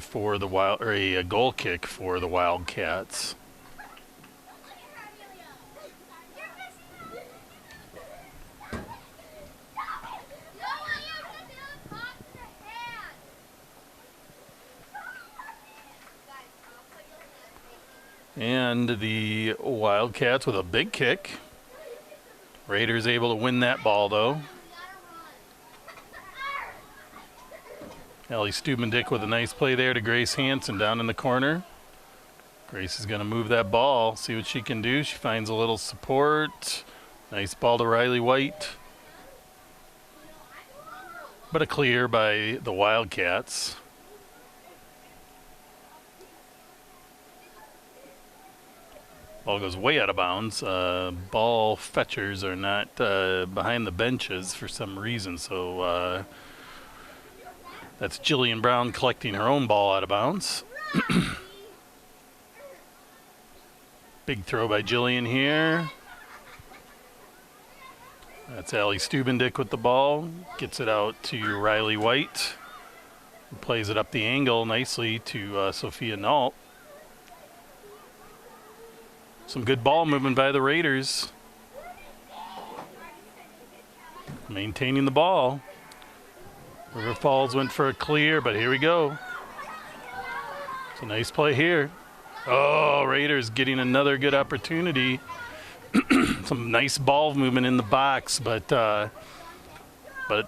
for the a goal kick for the Wildcats. And the Wildcats with a big kick. Raiders able to win that ball, though. Ellie Stubendick with a nice play there to Grace Hansen down in the corner. Grace is going to move that ball, see what she can do. She finds a little support. Nice ball to Riley White. But a clear by the Wildcats. Ball goes way out of bounds. Ball fetchers are not behind the benches for some reason, so that's Jillian Brown collecting her own ball out of bounds. Big throw by Jillian here. That's Allie Stubendick with the ball. Gets it out to Riley White. Plays it up the angle nicely to Sophia Nault. Some good ball movement by the Raiders. Maintaining the ball. River Falls went for a clear, but here we go. It's a nice play here. Oh, Raiders getting another good opportunity. Some nice ball movement in the box, but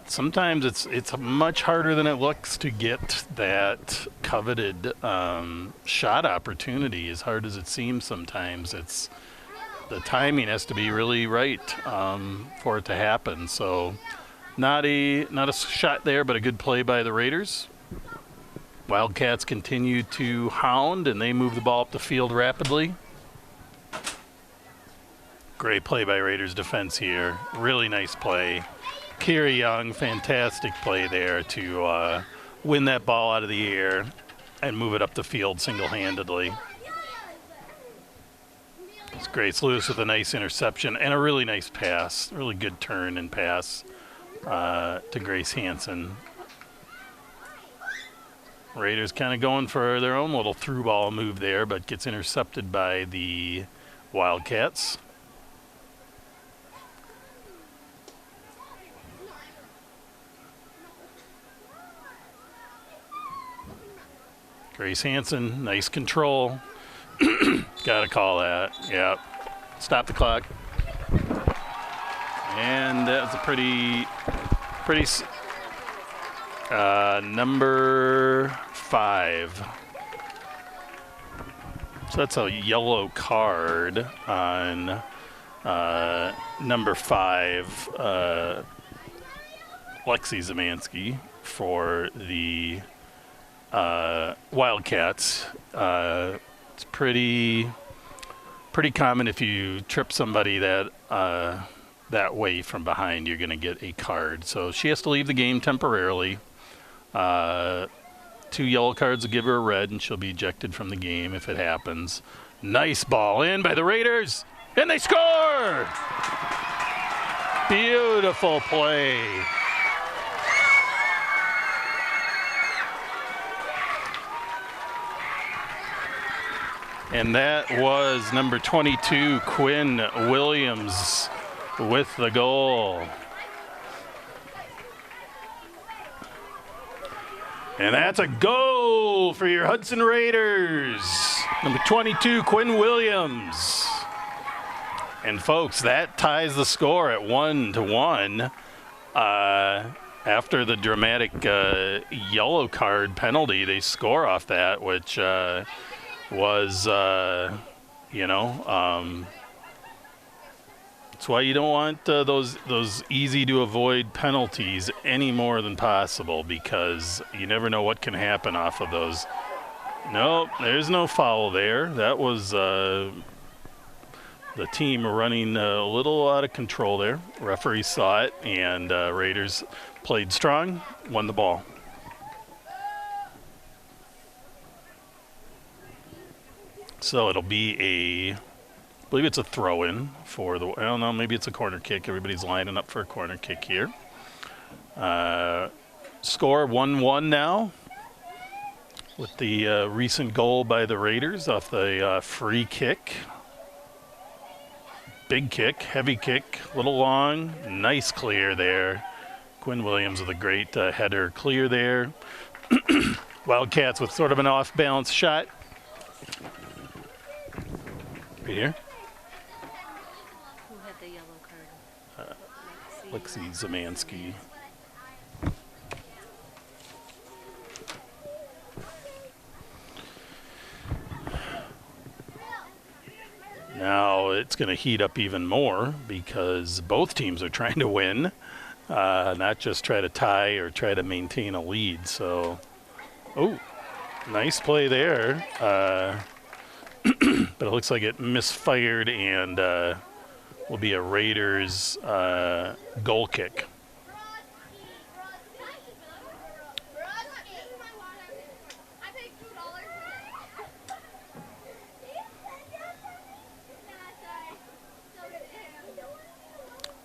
sometimes it's much harder than it looks to get that coveted shot opportunity. As hard as it seems sometimes, the timing has to be really right for it to happen. So not a shot there, but a good play by the Raiders. Wildcats continue to hound, and they move the ball up the field rapidly. Great play by Raiders defense here. Really nice play. Kira Young, fantastic play there to win that ball out of the air and move it up the field single-handedly. It's Grace Lewis with a nice interception and a really nice pass. Really good turn and pass to Grace Hansen. Raiders kind of going for their own little through ball move there, but gets intercepted by the Wildcats. Grace Hansen, nice control. Gotta call that. Yep. Stop the clock. And that was a pretty number 5. So that's a yellow card on number 5, Lexi Zemansky for the Wildcats. It's pretty common if you trip somebody that way from behind, you're going to get a card. So she has to leave the game temporarily. 2 yellow cards will give her a red, and she'll be ejected from the game if it happens. Nice ball in by the Raiders, and they score! Beautiful play. And that was number 22, Quinn Williams, with the goal. And that's a goal for your Hudson Raiders. Number 22, Quinn Williams. And folks, that ties the score at 1-1. After the dramatic yellow card penalty, they score off that, which was, that's why you don't want those easy to avoid penalties any more than possible, because you never know what can happen off of those. Nope, there's no foul there. That was the team running a little out of control there. Referee saw it, and Raiders played strong, won the ball. So it'll be I believe it's a throw-in for the, I don't know, maybe it's a corner kick. Everybody's lining up for a corner kick here. Score 1-1 now, with the recent goal by the Raiders off the free kick. Big kick, heavy kick, little long, nice clear there. Quinn Williams with a great header clear there. Wildcats with sort of an off-balance shot. Right here. Who had the yellow card? Lexi Zemansky. Now it's going to heat up even more because both teams are trying to win, not just try to tie or try to maintain a lead. So, oh, nice play there. But it looks like it misfired and will be a Raiders goal kick.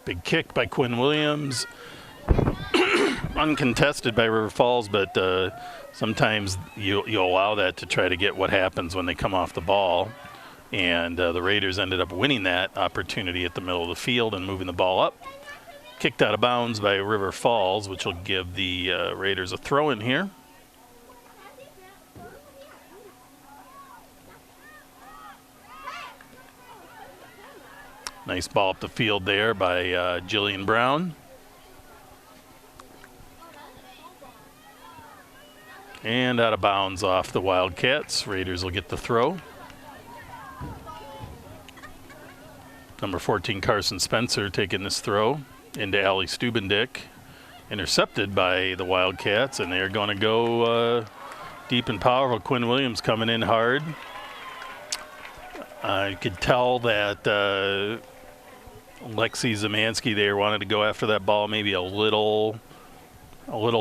Big kick by Quinn Williams. Uncontested by River Falls, but sometimes you allow that to try to get what happens when they come off the ball. And the Raiders ended up winning that opportunity at the middle of the field and moving the ball up. Kicked out of bounds by River Falls, which will give the Raiders a throw in here. Nice ball up the field there by Jillian Brown. And out of bounds off the Wildcats. Raiders will get the throw. Number 14, Carson Spencer, taking this throw into Allie Stubendick. Intercepted by the Wildcats, and they're going to go Deep and powerful. Quinn Williams coming in hard. You could tell that Lexi Zemansky there wanted to go after that ball maybe a little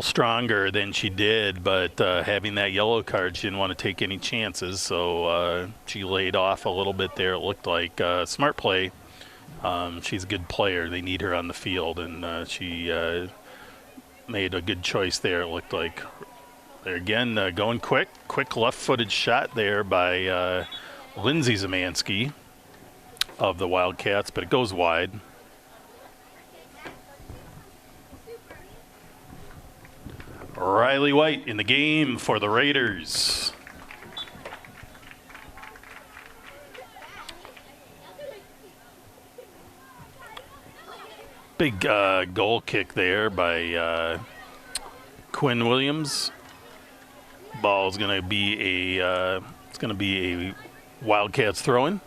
stronger than she did, but having that yellow card, she didn't want to take any chances, so she laid off a little bit there. It looked like smart play. She's a good player. They need her on the field, and she made a good choice there, it looked like. There again, going quick left-footed shot there by Lindsay Zemansky of the Wildcats, but it goes wide. Riley White in the game for the Raiders. Big goal kick there by Quinn Williams. Ball's going to be a Wildcats throw-in.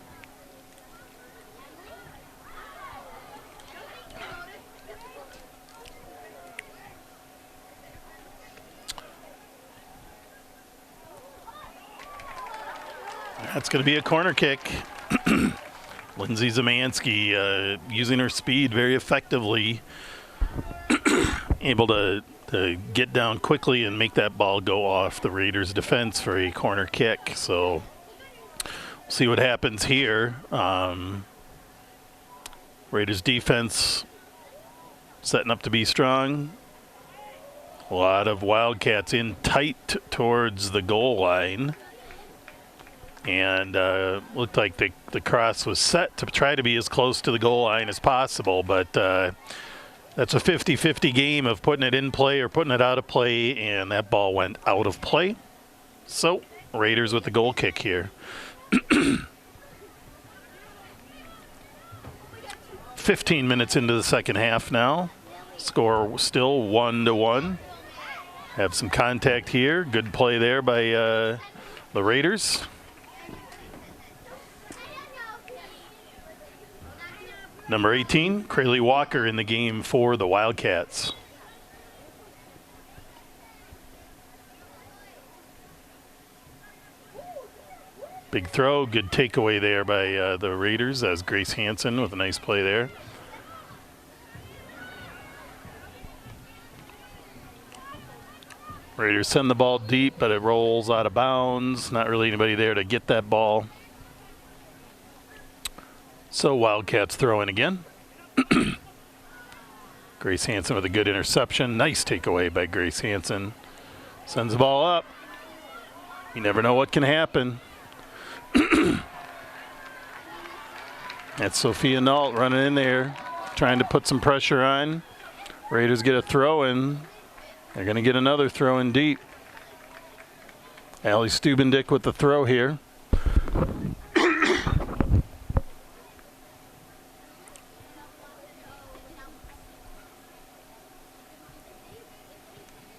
That's going to be a corner kick. Lindsay Zemansky using her speed very effectively, able to get down quickly and make that ball go off the Raiders' defense for a corner kick. So we'll see what happens here. Raiders' defense setting up to be strong. A lot of Wildcats in tight towards the goal line. And looked like the cross was set to try to be as close to the goal line as possible, but that's a 50-50 game of putting it in play or putting it out of play, and that ball went out of play. So, Raiders with the goal kick here. 15 minutes into the second half now. Score still 1-1. Have some contact here. Good play there by the Raiders. Number 18, Crayley Walker in the game for the Wildcats. Big throw, good takeaway there by the Raiders as Grace Hansen with a nice play there. Raiders send the ball deep, but it rolls out of bounds. Not really anybody there to get that ball. So Wildcats throw in again. Grace Hansen with a good interception. Nice takeaway by Grace Hansen. Sends the ball up. You never know what can happen. That's Sophia Nault running in there, trying to put some pressure on. Raiders get a throw in. They're going to get another throw in deep. Allie Stubendick with the throw here.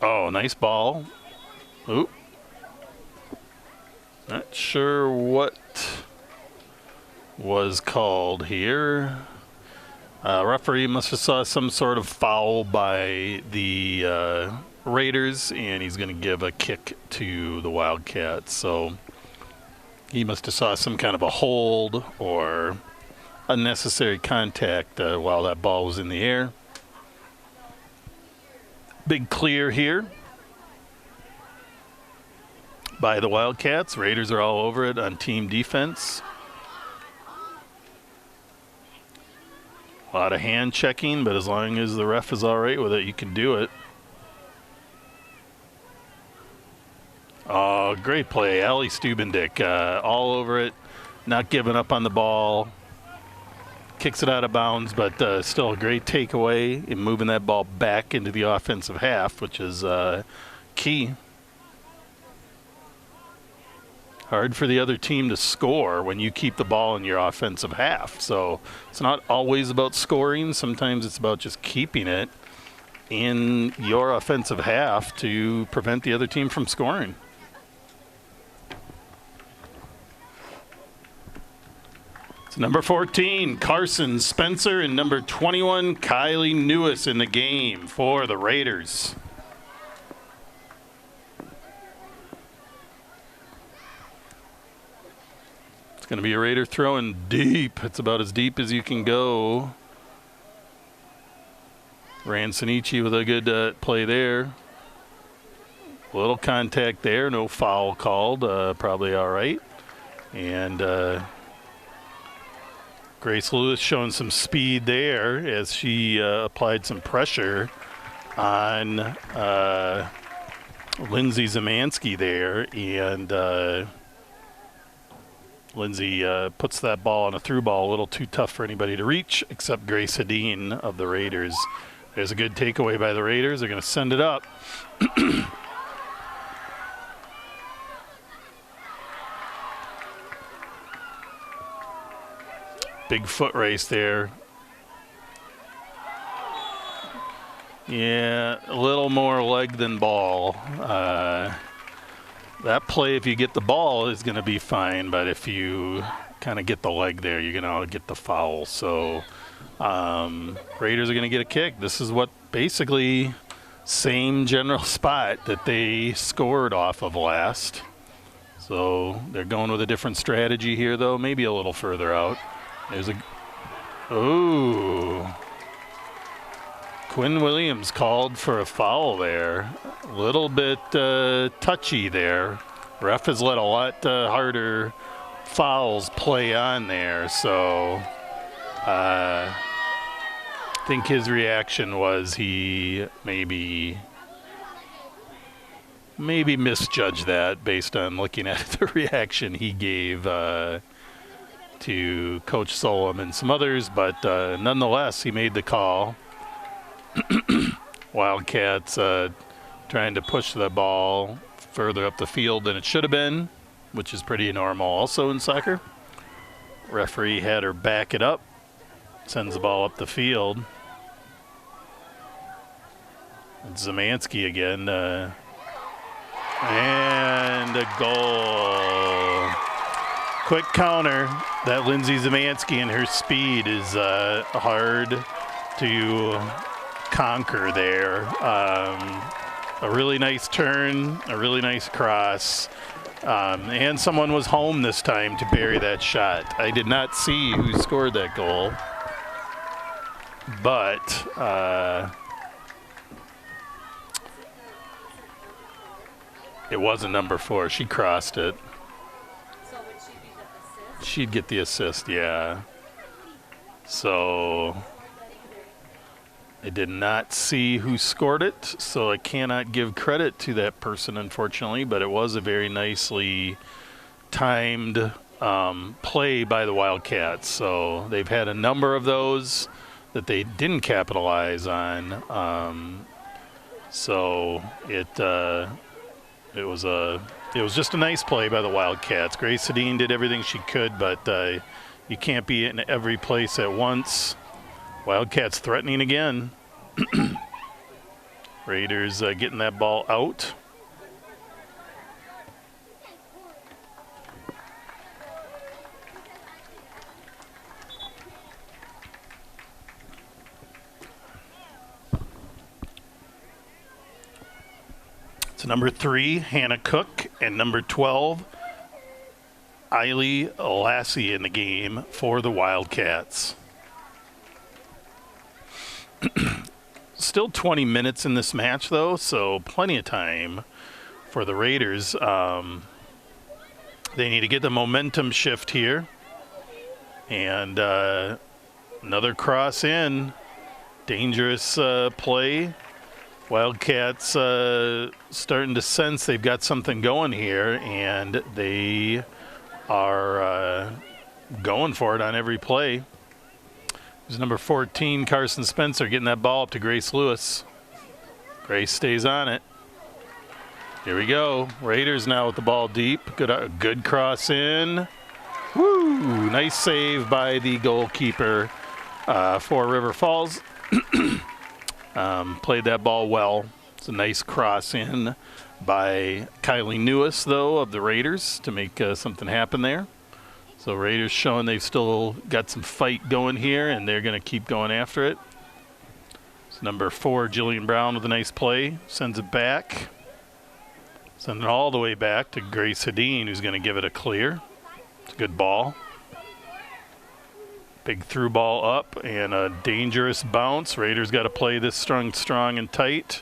Oh, nice ball. Oop. Not sure what was called here. Referee must have saw some sort of foul by the Raiders, and he's going to give a kick to the Wildcats. So he must have saw some kind of a hold or unnecessary contact while that ball was in the air. Big clear here by the Wildcats. Raiders are all over it on team defense. A lot of hand checking, but as long as the ref is all right with it, you can do it. Oh, great play. Allie Stubendick all over it, not giving up on the ball. Kicks it out of bounds, but still a great takeaway in moving that ball back into the offensive half, which is key. Hard for the other team to score when you keep the ball in your offensive half. So it's not always about scoring. Sometimes it's about just keeping it in your offensive half to prevent the other team from scoring. Number 14, Carson Spencer, and number 21, Kylie Newis in the game for the Raiders. It's going to be a Raider throwing deep. It's about as deep as you can go. Ransonici with a good play there. Little contact there, no foul called, probably all right. And Grace Lewis showing some speed there as she applied some pressure on Lindsay Zemansky there, and Lindsay puts that ball on a through ball, a little too tough for anybody to reach except Grace Hedin of the Raiders. There's a good takeaway by the Raiders. They're going to send it up. Big foot race there. Yeah, a little more leg than ball. That play, if you get the ball, is going to be fine, but if you kind of get the leg there, you're going to get the foul. So Raiders are going to get a kick. This is what basically same general spot that they scored off of last. So they're going with a different strategy here, though, maybe a little further out. There's a, Quinn Williams called for a foul there. A little bit touchy there. Ref has let a lot harder fouls play on there, so I think his reaction was he maybe misjudged that based on looking at the reaction he gave to Coach Solom and some others, but nonetheless, he made the call. Wildcats trying to push the ball further up the field than it should have been, which is pretty normal also in soccer. Referee had her back it up, sends the ball up the field. It's Zemansky again, and a goal. Quick counter. That Lindsay Zemansky and her speed is hard to conquer there. A really nice turn, a really nice cross, and someone was home this time to bury that shot. I did not see who scored that goal, but it wasn't number 4. She crossed it. She'd get the assist, yeah. So I did not see who scored it, so I cannot give credit to that person, unfortunately, but it was a very nicely timed play by the Wildcats. So they've had a number of those that they didn't capitalize on. So it was just a nice play by the Wildcats. Grace Hedin did everything she could, but you can't be in every place at once. Wildcats threatening again. Raiders getting that ball out. It's number 3, Hannah Cook, and number 12, Eiley Lassie in the game for the Wildcats. Still 20 minutes in this match, though, so plenty of time for the Raiders. They need to get the momentum shift here. And another cross in. Dangerous play. Wildcats starting to sense they've got something going here, and they are going for it on every play. There's number 14, Carson Spencer, getting that ball up to Grace Lewis. Grace stays on it. Here we go. Raiders now with the ball deep. Good cross in. Woo! Nice save by the goalkeeper for River Falls. Played that ball well. It's a nice cross in by Kylie Newis, though, of the Raiders to make something happen there. So Raiders showing they've still got some fight going here, and they're going to keep going after it. It's number 4, Jillian Brown with a nice play. Sends it back. Send it all the way back to Grace Hedin, who's going to give it a clear. It's a good ball. Big through ball up and a dangerous bounce. Raiders got to play this strong and tight.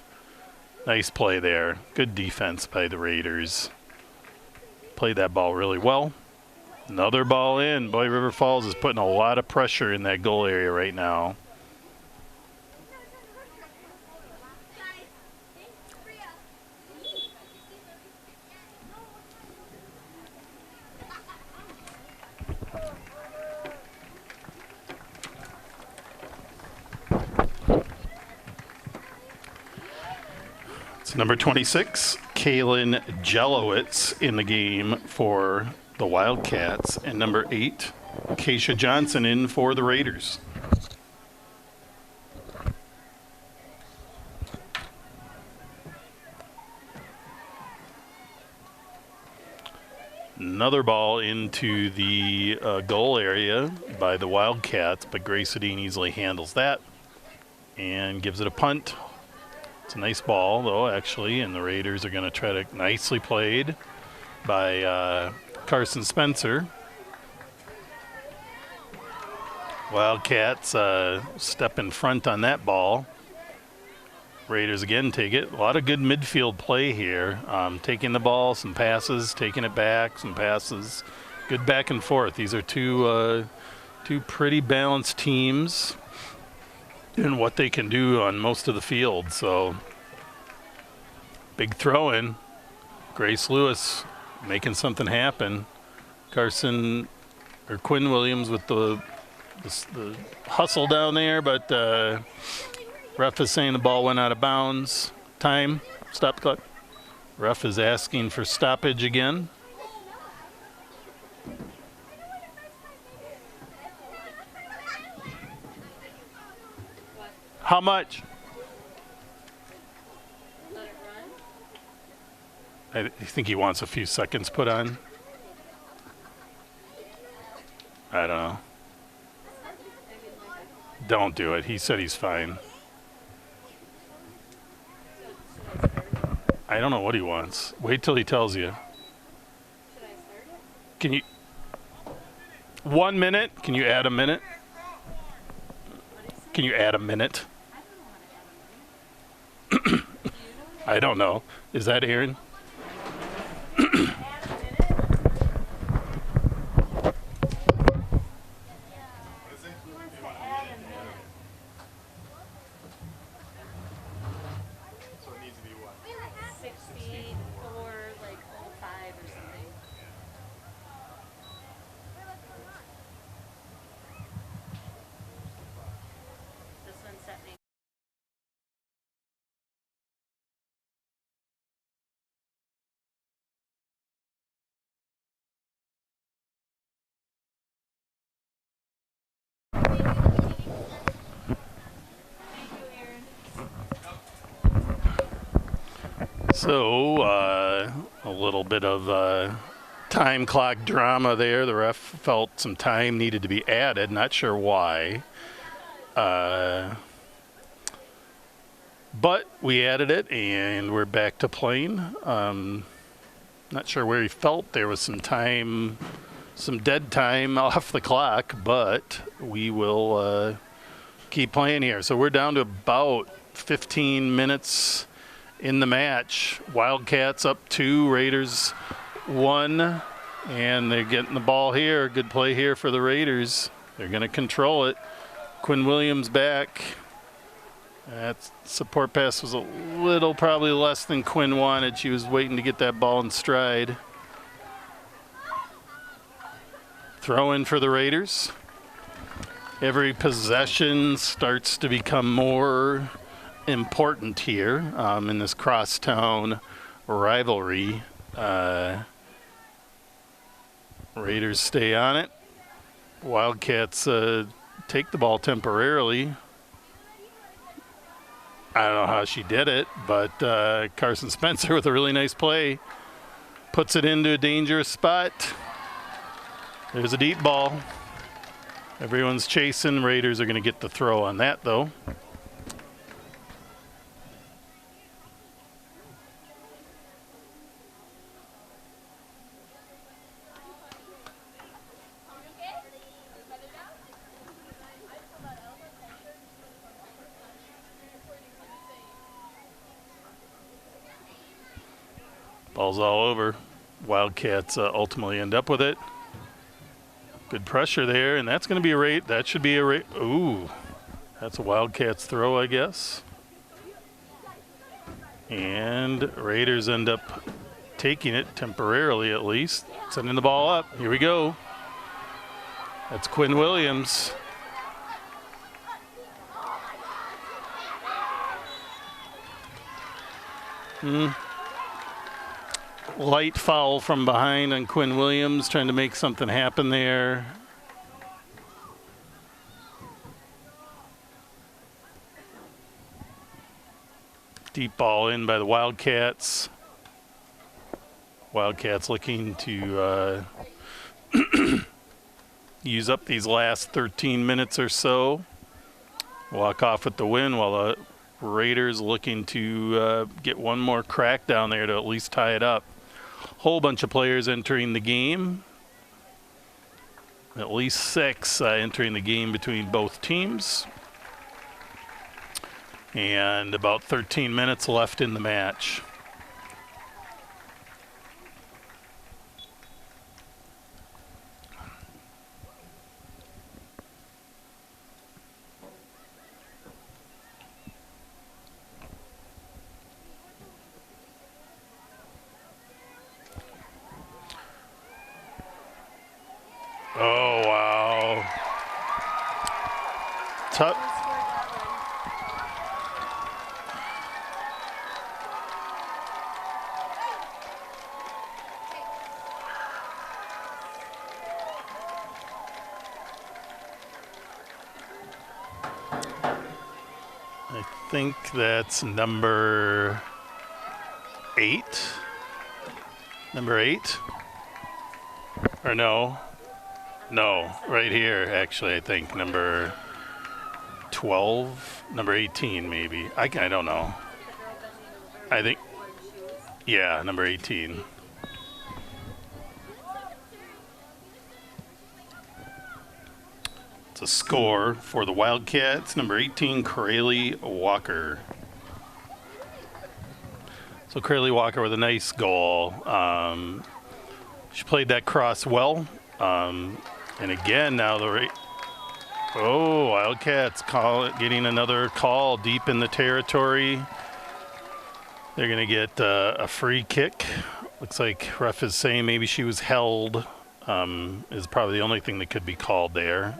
Nice play there. Good defense by the Raiders. Played that ball really well. Another ball in. Boy, River Falls is putting a lot of pressure in that goal area right now. It's number 26, Kaylin Jelowitz in the game for the Wildcats, and number 8, Keisha Johnson in for the Raiders. Another ball into the goal area by the Wildcats, but Grace Sedin easily handles that and gives it a punt. It's a nice ball, though, actually, and the Raiders are going to try to nicely played by Carson Spencer. Wildcats step in front on that ball. Raiders again take it. A lot of good midfield play here. Taking the ball, some passes, taking it back, some passes. Good back and forth. These are two pretty balanced teams in what they can do on most of the field. So big throw in. Grace Lewis making something happen. Quinn Williams with the hustle down there, but ref is saying the ball went out of bounds. Time, stop clock. Ref is asking for stoppage again. How much? I think he wants a few seconds put on. I don't know. Don't do it. He said he's fine. I don't know what he wants. Wait till he tells you. Can you... 1 minute? Can you add a minute? Can you add a minute? I don't know. Is that Aaron? So, a little bit of time clock drama there. The ref felt some time needed to be added. Not sure why. But we added it, and we're back to playing. Not sure where he felt there was some time, some dead time off the clock, but we will keep playing here. So we're down to about 15 minutes in the match. Wildcats up 2, Raiders 1, and they're getting the ball here. Good play here for the Raiders. They're going to control it. Quinn Williams back. That support pass was a little probably less than Quinn wanted. She was waiting to get that ball in stride. Throw in for the Raiders. Every possession starts to become more important here in this crosstown rivalry. Raiders stay on it. Wildcats take the ball temporarily. I don't know how she did it, but Carson Spencer with a really nice play puts it into a dangerous spot. There's a deep ball. Everyone's chasing. Raiders are going to get the throw on that, though. Ball's all over. Wildcats ultimately end up with it. Good pressure there, and that's going to be a rate. That should be a rate. Ooh, that's a Wildcats throw, I guess. And Raiders end up taking it temporarily, at least. Sending the ball up. Here we go. That's Quinn Williams. Light foul from behind on Quinn Williams, trying to make something happen there. Deep ball in by the Wildcats. Wildcats looking to use up these last 13 minutes or so. Walk off with the win, while the Raiders looking to get one more crack down there to at least tie it up. Whole bunch of players entering the game. At least 6 entering the game between both teams. And about 13 minutes left in the match. Oh, wow. Tough. I think that's number 8. Number 8? Or no? No, right here, actually, I think. Number 12? Number 18, maybe. I don't know. I think, yeah, number 18. It's a score for the Wildcats. Number 18, Crayley Walker. So Crayley Walker with a nice goal. She played that cross well. And again, now Wildcats getting another call deep in the territory. They're going to get a free kick. Looks like ref is saying maybe she was held. Is probably the only thing that could be called there.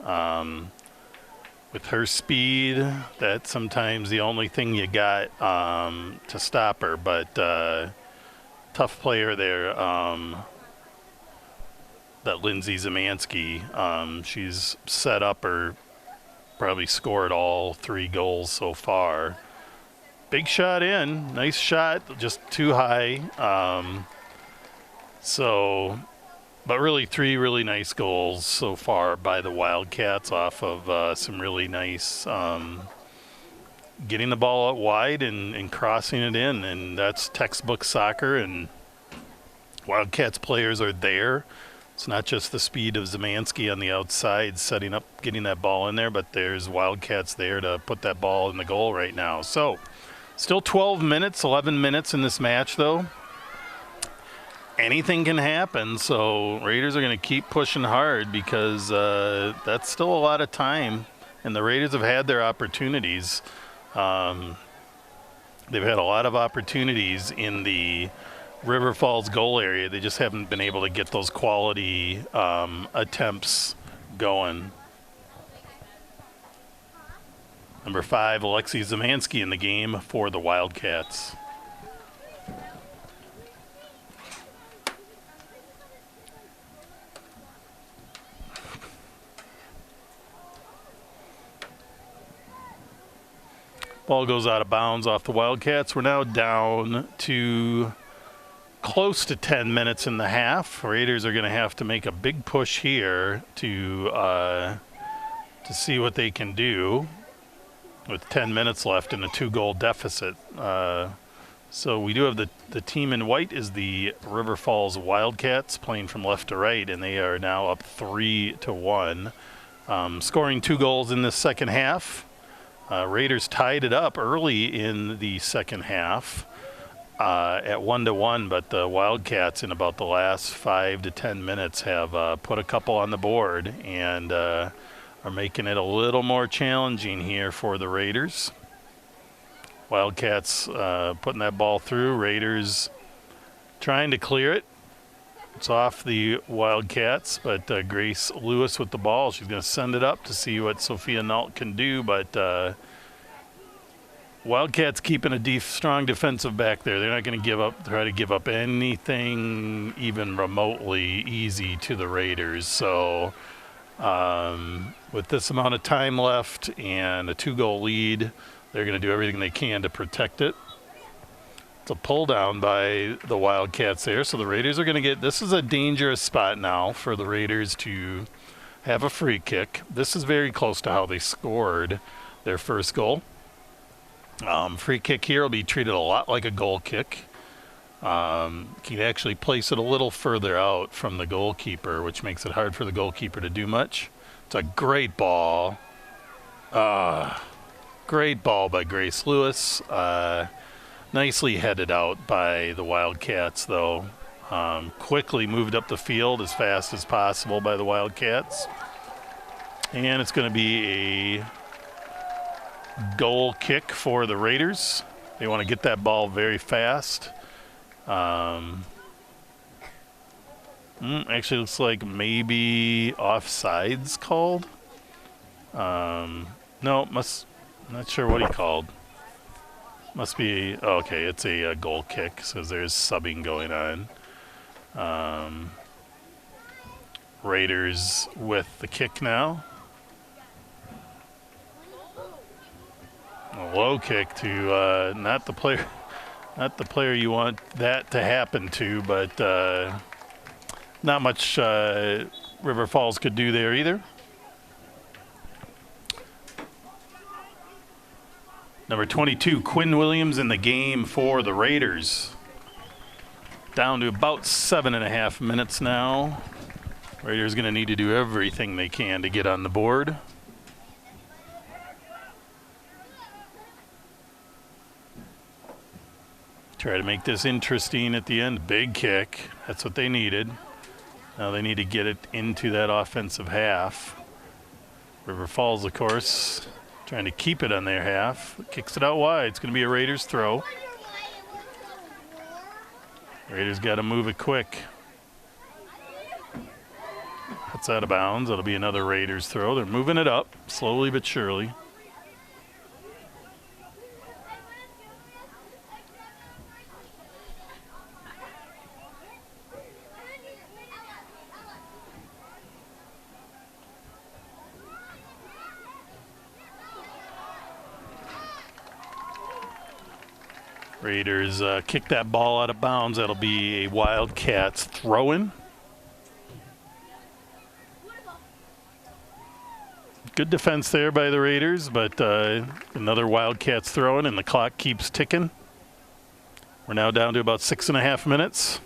With her speed, that's sometimes the only thing you got to stop her. But tough player there. That Lindsay Zemansky, she's set up or probably scored all 3 goals so far. Big shot in, nice shot, just too high. But really 3 really nice goals so far by the Wildcats off of some really nice getting the ball out wide and crossing it in, and that's textbook soccer, and Wildcats players are there. It's not just the speed of Zemansky on the outside setting up, getting that ball in there, but there's Wildcats there to put that ball in the goal right now. So still 12 minutes, 11 minutes in this match, though. Anything can happen, so Raiders are going to keep pushing hard because that's still a lot of time, and the Raiders have had their opportunities. They've had a lot of opportunities in the River Falls goal area. They just haven't been able to get those quality attempts going. Number 5, Alexei Zemansky in the game for the Wildcats. Ball goes out of bounds off the Wildcats. We're now down to close to 10 minutes in the half. Raiders are going to have to make a big push here to see what they can do with 10 minutes left in a 2-goal deficit. So we do have the team in white is the River Falls Wildcats playing from left to right, and they are now up 3-1, scoring 2 goals in the second half. Raiders tied it up early in the second half. at 1-1, but the Wildcats in about the last 5 to 10 minutes have put a couple on the board and are making it a little more challenging here for the Raiders. Wildcats putting that ball through. Raiders trying to clear it. It's off the Wildcats, but Grace Lewis with the ball. She's going to send it up to see what Sophia Nault can do, but Wildcats keeping a strong defensive back there. They're not going to try to give up anything even remotely easy to the Raiders. So with this amount of time left and a 2-goal lead, they're going to do everything they can to protect it. It's a pull down by the Wildcats there. So the Raiders are going to get, this is a dangerous spot now for the Raiders to have a free kick. This is very close to how they scored their first goal. Free kick here will be treated a lot like a goal kick. Can actually place it a little further out from the goalkeeper, which makes it hard for the goalkeeper to do much. It's a great ball. Great ball by Grace Lewis. Nicely headed out by the Wildcats, though. Quickly moved up the field as fast as possible by the Wildcats. And it's going to be a goal kick for the Raiders. They want to get that ball very fast. Actually looks like maybe offsides called. No, not sure what he called. Must be, okay, it's a goal kick, so there's subbing going on. Raiders with the kick now. A low kick to not the player you want that to happen to, but not much River Falls could do there either. Number 22, Quinn Williams in the game for the Raiders. Down to about 7.5 minutes now. Raiders going to need to do everything they can to get on the board. Try to make this interesting at the end. Big kick. That's what they needed. Now they need to get it into that offensive half. River Falls, of course, trying to keep it on their half. Kicks it out wide. It's going to be a Raiders throw. Raiders got to move it quick. That's out of bounds. That'll be another Raiders throw. They're moving it up slowly but surely. Raiders kick that ball out of bounds. That'll be a Wildcats throw-in. Good defense there by the Raiders, but another Wildcats throw-in, and the clock keeps ticking. We're now down to about 6.5 minutes.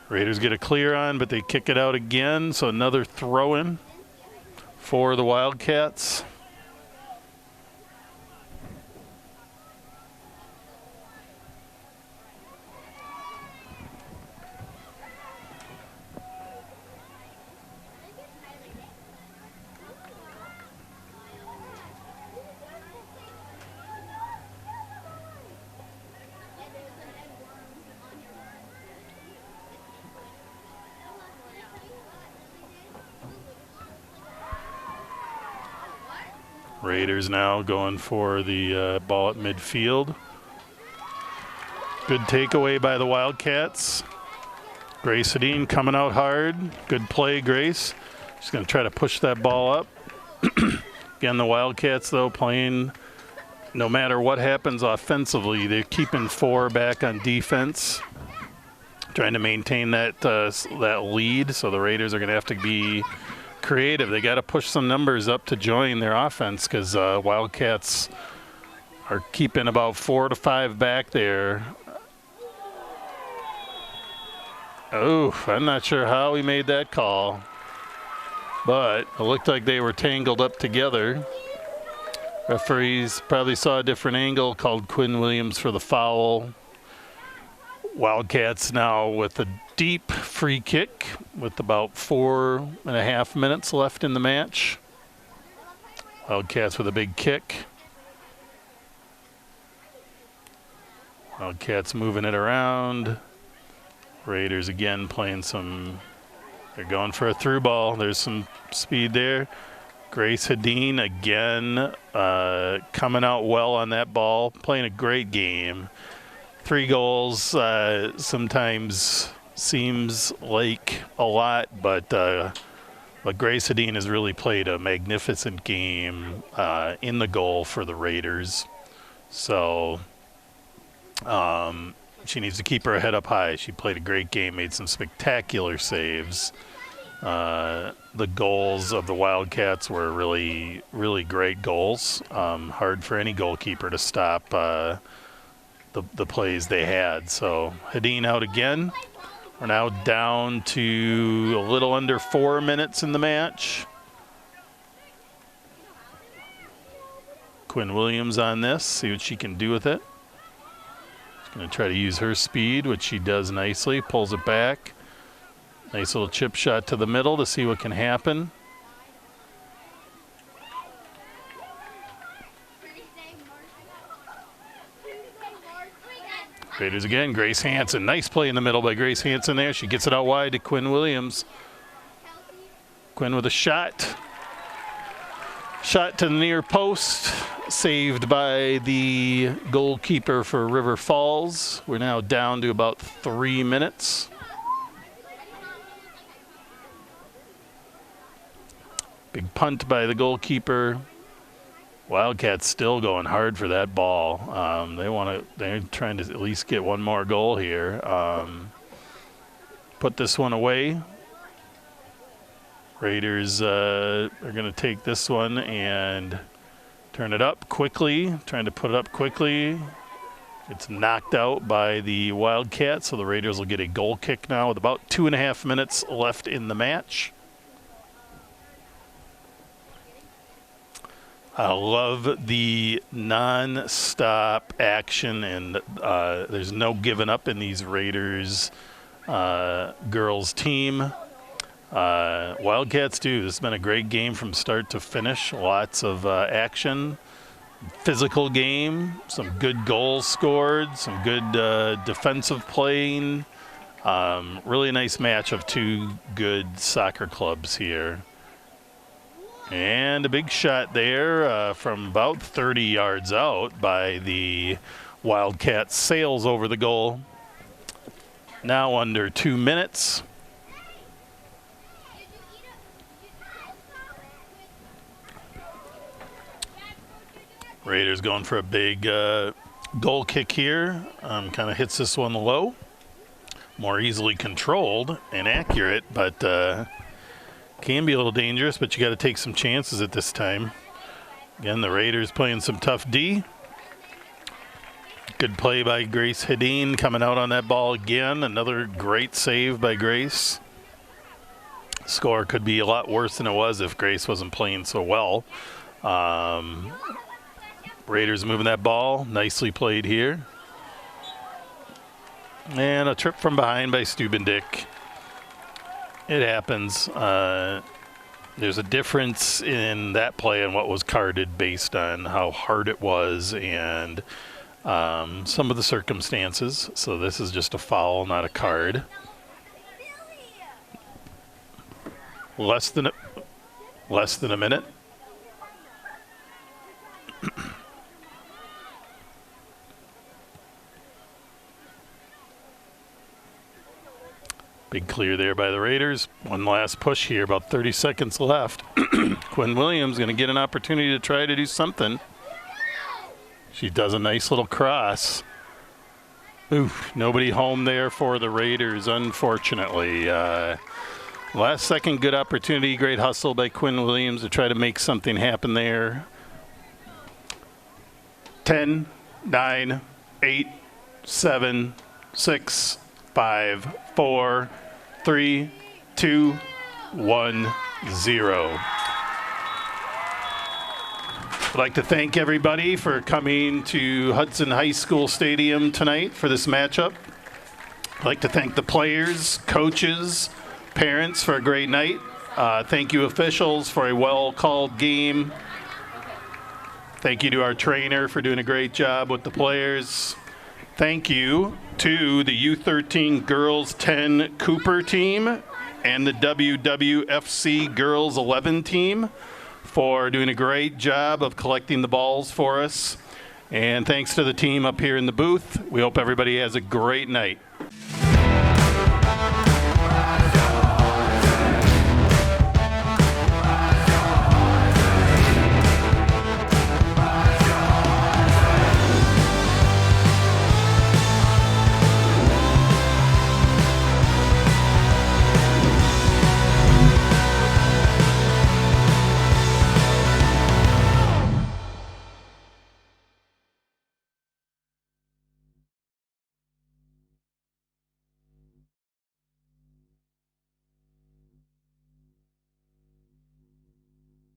Raiders get a clear on, but they kick it out again, so another throw-in for the Wildcats. Raiders now going for the ball at midfield. Good takeaway by the Wildcats. Grace Hedin coming out hard. Good play, Grace. She's going to try to push that ball up. Again, the Wildcats, though, playing no matter what happens offensively. They're keeping 4 back on defense, trying to maintain that lead. So the Raiders are going to have to be creative. They got to push some numbers up to join their offense because Wildcats are keeping about 4 to 5 back there. Oh, I'm not sure how he made that call, but it looked like they were tangled up together. Referees probably saw a different angle, called Quinn Williams for the foul. Wildcats now with a deep free kick with about 4.5 minutes left in the match. Wildcats with a big kick. Wildcats moving it around. Raiders again playing some, they're going for a through ball. There's some speed there. Grace Hedin again coming out well on that ball, playing a great game. 3 goals sometimes seems like a lot, but Grace Hedin has really played a magnificent game in the goal for the Raiders. So she needs to keep her head up high. She played a great game, made some spectacular saves. The goals of the Wildcats were really, really great goals. Hard for any goalkeeper to stop the plays they had. So Hedin out again. We're now down to a little under 4 minutes in the match. Quinn Williams on this, see what she can do with it. She's going to try to use her speed, which she does nicely, pulls it back. Nice little chip shot to the middle to see what can happen. Raiders again, Grace Hansen. Nice play in the middle by Grace Hansen there. She gets it out wide to Quinn Williams. Quinn with a shot. Shot to the near post. Saved by the goalkeeper for River Falls. We're now down to about 3 minutes. Big punt by the goalkeeper. Wildcats still going hard for that ball. They're trying to at least get one more goal here. Put this one away. Raiders are going to take this one and turn it up quickly. Trying to put it up quickly. It's knocked out by the Wildcats, so the Raiders will get a goal kick now with about 2.5 minutes left in the match. I love the non-stop action, and there's no giving up in these Raiders girls team. Wildcats too. This has been a great game from start to finish. Lots of action, physical game, some good goals scored, some good defensive playing. Really nice match of 2 good soccer clubs here. And a big shot there from about 30 yards out by the Wildcats. Sails over the goal. Now under 2 minutes. Raiders going for a big goal kick here. Kind of hits this one low. More easily controlled and accurate, but can be a little dangerous, but you got to take some chances at this time. Again, the Raiders playing some tough D. Good play by Grace Hedin coming out on that ball again. Another great save by Grace. Score could be a lot worse than it was if Grace wasn't playing so well. Raiders moving that ball. Nicely played here. And a trip from behind by Stubendick. It happens. There's a difference in that play and what was carded based on how hard it was and some of the circumstances. So this is just a foul, not a card. Less than a minute. Big clear there by the Raiders. One last push here, about 30 seconds left. Quinn Williams going to get an opportunity to try to do something. She does a nice little cross. Oof, nobody home there for the Raiders, unfortunately. Last second good opportunity, great hustle by Quinn Williams to try to make something happen there. 10, 9, 8, 7, 6, 5, 4, 3, 2, 1, 0. I'd like to thank everybody for coming to Hudson High School Stadium tonight for this matchup. I'd like to thank the players, coaches, parents for a great night. Thank you, officials, for a well-called game. Thank you to our trainer for doing a great job with the players. Thank you to the U13 Girls 10 Cooper team and the WWFC Girls 11 team for doing a great job of collecting the balls for us. And thanks to the team up here in the booth. We hope everybody has a great night.